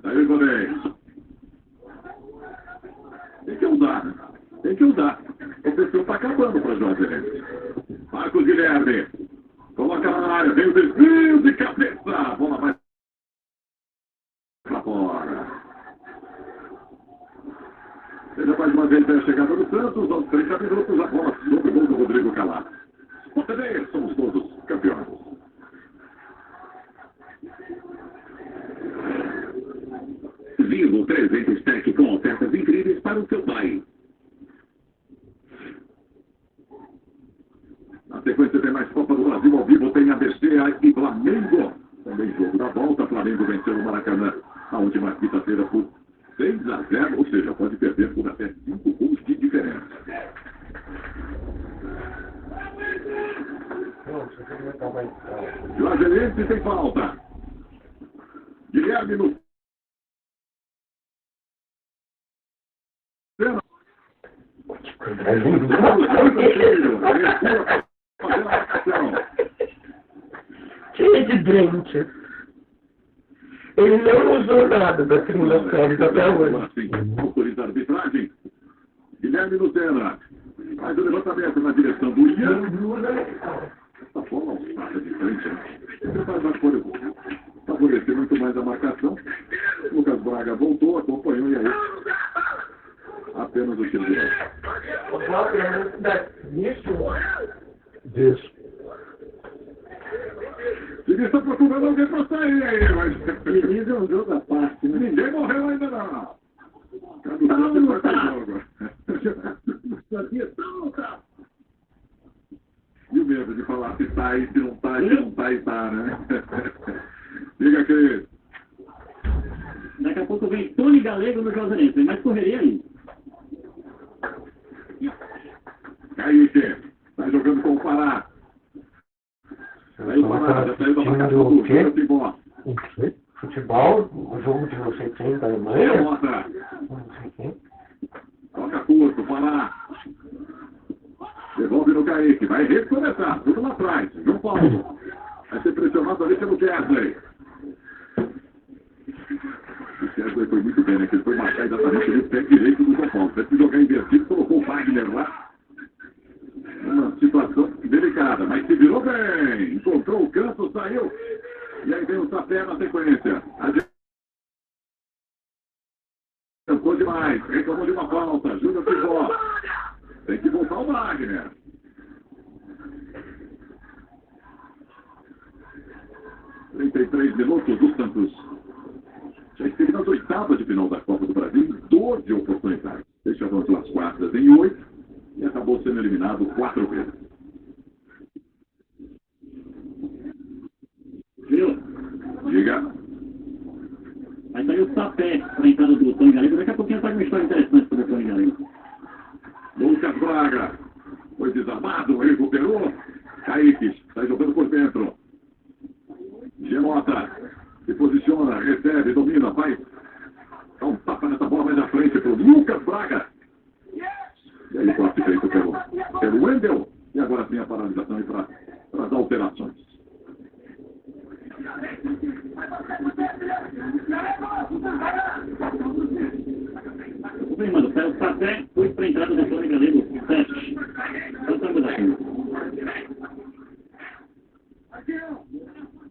Daí, Ivonei. Tem que usar, né? Tem que usar. O professor está acabando para a Juazeirense. Marcos Guilherme. Coloca na área. Vem o desvio de cabeça. A bola vai para fora. Seja mais uma vez a chegada do Santos. Aos 30 minutos, a bola sobre o gol do Rodrigo Calata. Somos todos campeões. Vivo 300 Tech com ofertas incríveis para o seu pai. Na sequência tem mais Copa do Brasil ao vivo, tem ABC e Flamengo. Também jogo da volta, Flamengo venceu o Maracanã na última quinta-feira por 6-0, ou seja, pode perder por até 5 gols de diferença. Juazeirense tem falta. Guilherme no Cheio de dentes. Ele não usou nada da segunda série até hoje. Autoriza a arbitragem. Guilherme Lucena faz o levantamento na direção do Ian. Essa bola alçada de frente. Ele faz a folha. Favorecer muito mais a marcação. Lucas Braga voltou, acompanhou e aí. Apenas o tiro de Isso. Ele está procurando alguém para sair aí, mas. Feliz é um jogo à parte, né? Ninguém morreu ainda não. E o medo de falar se tá e se não tá, se não tá e tá, né? Diga, Cris. Daqui a pouco vem Tony Galego no Juazeirense. Tem mais correria aí. Kaique. Tá jogando com o Pará. Aí o Pará já saiu da marcação do jogo. O quê? Futebol? O jogo de não sei quem da Alemanha? Mostra. Não sei quem. Toca curto, Pará. Devolve no Kaique. Vai recomeçar. Tudo lá atrás. João Paulo. Vai ser pressionado ali pelo Kesley. O Kesley foi muito bem, né? Que ele foi marcar exatamente no pé direito do João Paulo. Teve que jogar invertido, colocou o Wagner lá. Uma situação delicada, mas se virou bem. Encontrou o canto, saiu. E aí vem o Sapé na sequência. Cansou demais. Reclamou de uma falta. Júnior Pivó. Tem que voltar o Wagner. (33 minutos do Santos. Já esteve nas oitavas de final da Copa do Brasil em 12 oportunidades. Deixa avançou as quartas em 8 e acabou sendo eliminado 4 vezes. Viu? Diga. Aí saiu o Sapé para a entrada do Tony Galego. Daqui a pouquinho sai uma história interessante sobre o Tony Galego. Lucas Braga. Foi desarmado, recuperou. Kaique está jogando por dentro. Gemota se posiciona, recebe, domina, vai. Dá um tapa nessa bola mais à frente para o Lucas Braga. E aí o corte feito pelo Wendel. E agora tem a paralisação para as alterações. Bem, mano, o Sapé foi para a entrada do Tony Galego. 7.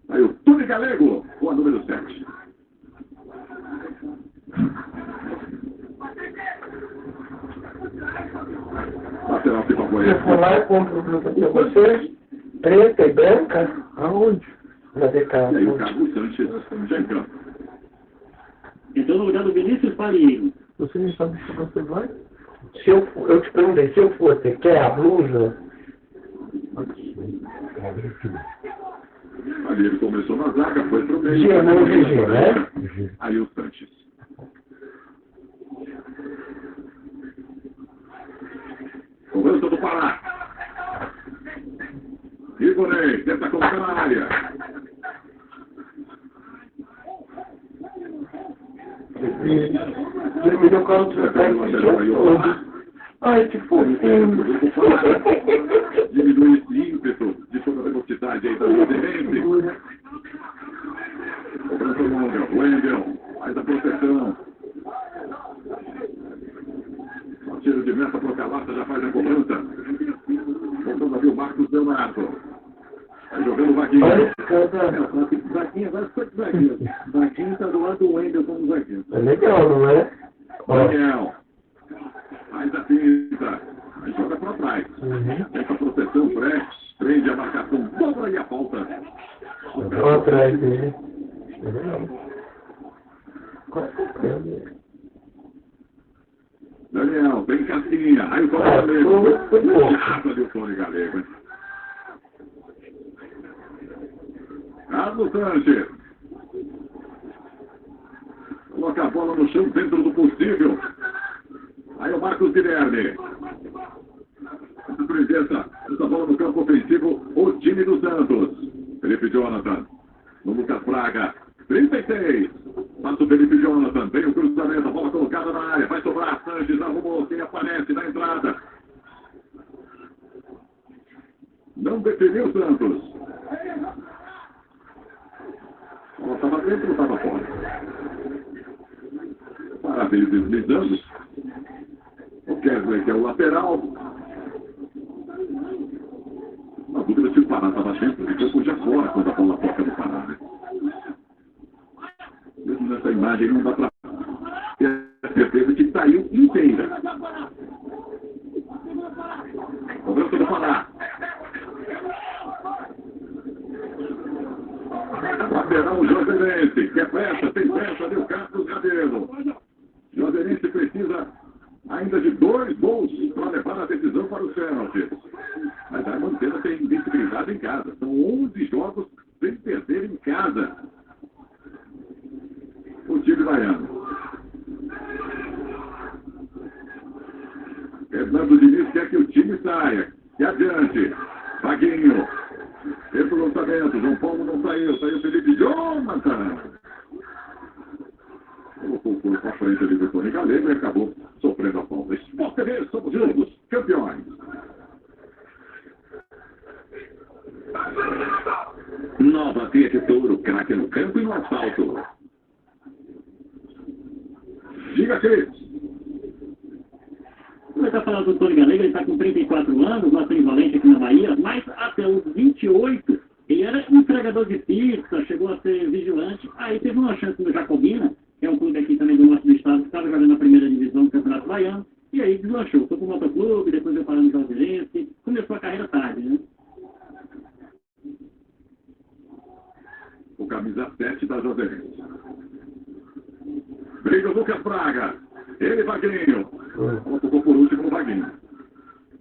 Aí o Tony Galego com a número 7. Lateral que favorece. Eu vou lá e compro o grupo de vocês, preta e branca, aonde? Na DK. E aí o Carlos Sanches já em campo. Entrou no lugar do Vinícius Palheiro. Você não sabe se você vai? Se eu te perguntei, se eu for, você quer a blusa? Ali ele começou na zaga, foi pro meio. G, não GG, né? Aí o Sanches. Cobrança do Pará. Igorei, tenta colocar na área. Ele me deu contra. Ai, que fofinho. Diminui esse ímpeto de toda a velocidade aí da Juazeirense. Cobrança longa, Wendel, faz a proteção. O tiro de meta para o Calata, já faz a cobrança. Voltando a ver o Marcos Leonardo. Vai jogando o Vaguinho. Vaguinho agora ficou de zagueiro. Vaguinho está do lado do Wendel como zagueiro. É legal, não é? Daniel. Faz a pinta. Aí joga para trás. Tem a proteção, prende a marcação, dobra e a falta. Olha atrás dele. Daniel, tem casquinha. Aí o Tony Galego. Chato ali o Tony Galego, hein? Carlos Sanches. Coloca a bola no chão dentro do possível. Aí o Marcos Guilherme. Apresenta essa bola no campo ofensivo, o time do Santos. Felipe Jonathan. No Lucas Braga. 36. Passa o Felipe Jonathan. Vem o cruzamento. A bola colocada na área. Vai sobrar. Sanches arrumou. Quem aparece na entrada. Não definiu o Santos. A bola estava dentro ou estava fora? Parabéns, deslizando. O Kesley, que é o lateral. Na dúvida se o Pará estava dentro, ele foi já fora quando a bola toca no Pará, né? Mesmo nessa imagem não dá para ter a certeza que saiu inteira. Cobrança do Pará. Lateral Joserense, que é peça, tem peça ali o Carlos Rabelo. Joserense precisa ainda de 2 gols para levar a decisão para os pênaltis. Mas a Manteira tem invencibilidade em casa. São 11 jogos sem perder em casa. O time baiano. Fernando Diniz quer que o time saia. E adiante. Vaguinho. Esse lançamento. João Paulo não saiu. Saiu Felipe Jonathan. Colocou o corpo à frente ali do Tony Galego e acabou sofrendo a falta. Sport TV, somos juntos, campeões. Nova Fiat Toro, craque no campo e no asfalto. Diga, Cris. Você está falando do Tony Galego, ele está com 34 anos, nasceu em Valente aqui na Bahia, mas até os 28 ele era entregador de pizza, chegou a ser vigilante, aí teve uma chance no Jacobina, que é um clube aqui também do norte do estado, que estava jogando na primeira divisão do Campeonato Baiano, e aí deslanchou. Foi para o motoclube, depois veio parar no Juazeirense, começou a carreira tarde, né? O camisa 7 da Juazeirense. Briga o Lucas Braga. Ele, Vaguinho. Tocou por último no Vaguinho.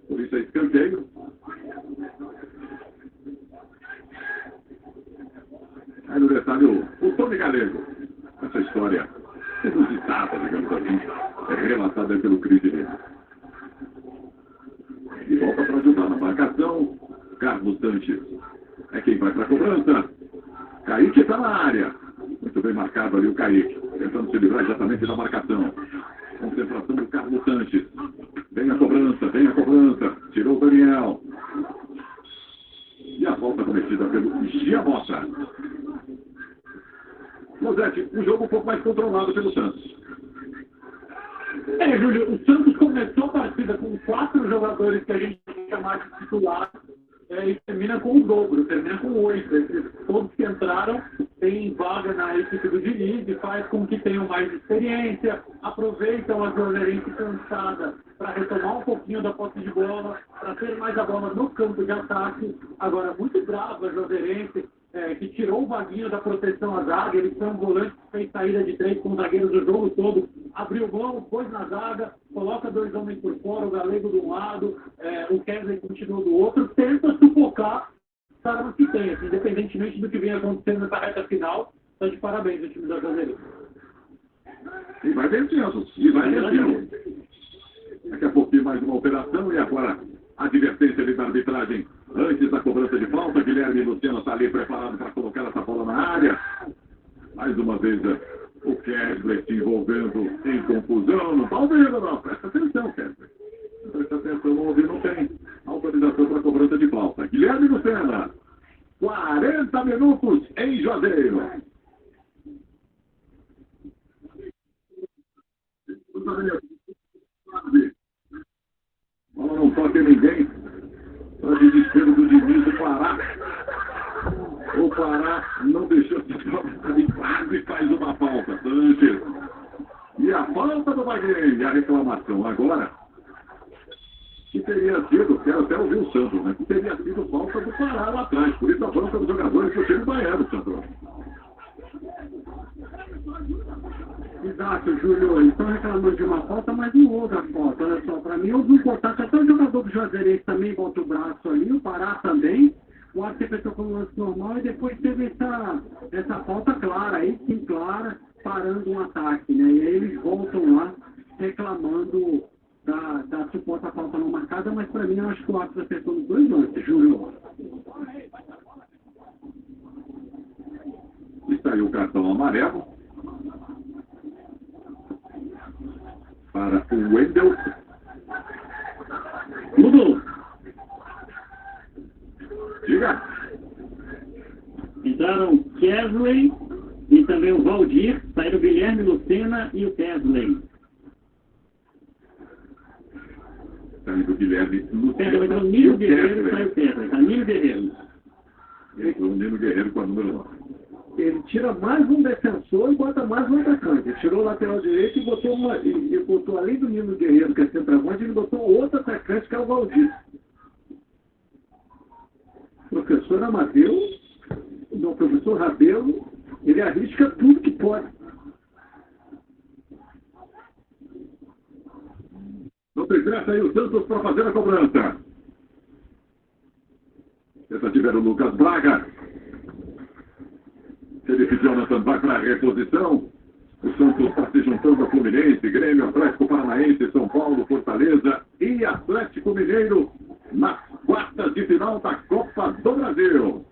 Por isso é escanteio. Aí no detalhe o Tony Galego. Essa história inusitada, digamos assim, é relatada pelo Cris Diniz. E volta para ajudar na marcação. Carlos Sanches é quem vai para a cobrança. Kaique está na área. Muito bem marcado ali o Kaique. Tentando se livrar exatamente da marcação. Concentração do Carlos Sanches. Vem a cobrança, vem a cobrança. Tirou o Daniel. E a volta cometida pelo Giamossa. Rosete, um jogo um pouco mais controlado pelo Santos. Júlio, o Santos começou a partida com 4 jogadores que a gente chamar de titular e termina com o dobro, termina com 8. Todos que entraram têm vaga na equipe do Diniz e faz com que tenham mais experiência, aproveitam a Juazeirense cansada para retomar um pouquinho da posse de bola, para ter mais a bola no campo de ataque. Agora, muito brava a Juazeirense, que tirou o Vaguinho da proteção à zaga. Ele foi um volante que fez saída de 3 com zagueiros do jogo todo, abriu mão, pôs na zaga, coloca 2 homens por fora, o Galego de um lado, o Kesley continua do outro, tenta sufocar os armas que tem, assim, independentemente do que vem acontecendo nessa reta final. Está de parabéns o time da Juazeirense. E vai vencendo, Daqui a pouquinho mais uma operação e agora a advertência ali da arbitragem. Antes da cobrança de falta, Guilherme e Luciano está ali preparado para colocar essa bola na área. Mais uma vez, o Kesley se envolvendo em confusão. Não está ouvindo, não. Presta atenção, Kesley. Presta atenção, não ouviu, não tem autorização para cobrança de falta. Guilherme e Luciano. 40 minutos em Juazeiro. Bola não toca em ninguém. Para o desespero do Diniz, o Pará. O Pará não deixou de tocar e quase faz uma falta. Sanches. E a falta do Vaguinho. E a reclamação agora. Que teria sido, quero até ouvir o Santos, né? Que teria sido falta do Pará lá atrás. Por isso a falta dos jogadores do time baiano, Santos. Exato, Júlio. Eles estão reclamando de uma falta, mas não houve a falta. Olha só, para mim houve um contato. Até o jogador do Juazeirense também bota o braço ali, o Pará também. O árbitro interpretou como lance normal e depois teve essa falta clara, aí sim clara, parando um ataque, né? E aí eles voltam lá reclamando da suposta falta não marcada, mas para mim eu acho que o árbitro acertou nos dois lances, Júlio. E saiu o cartão amarelo para o Wendel. Mudou. Diga. Entraram Kesley e também o Valdir. Saíram o Guilherme Lucena e o Kesley. Saindo o Guilherme Entrou Lucena o Nino Guerreiro e saiu o Kesley. Tá, Nino Guerreiro. Entrou o Nino Guerreiro com a número 9. Ele tira mais um defensor e bota mais um atacante. Ele tirou o lateral direito e botou além do Nino Guerreiro, que é centroavante, ele botou outro atacante, que é o Valdir. O professor Amadeu, o professor Rabelo, ele arrisca tudo que pode. No terceiro aí o Santos para fazer a cobrança. Tentativa era o Lucas Braga. Ele pediu Jonathan vai para a reposição. O Santos está se juntando a Fluminense, Grêmio, Atlético Paranaense, São Paulo, Fortaleza e Atlético Mineiro nas quartas de final da Copa do Brasil.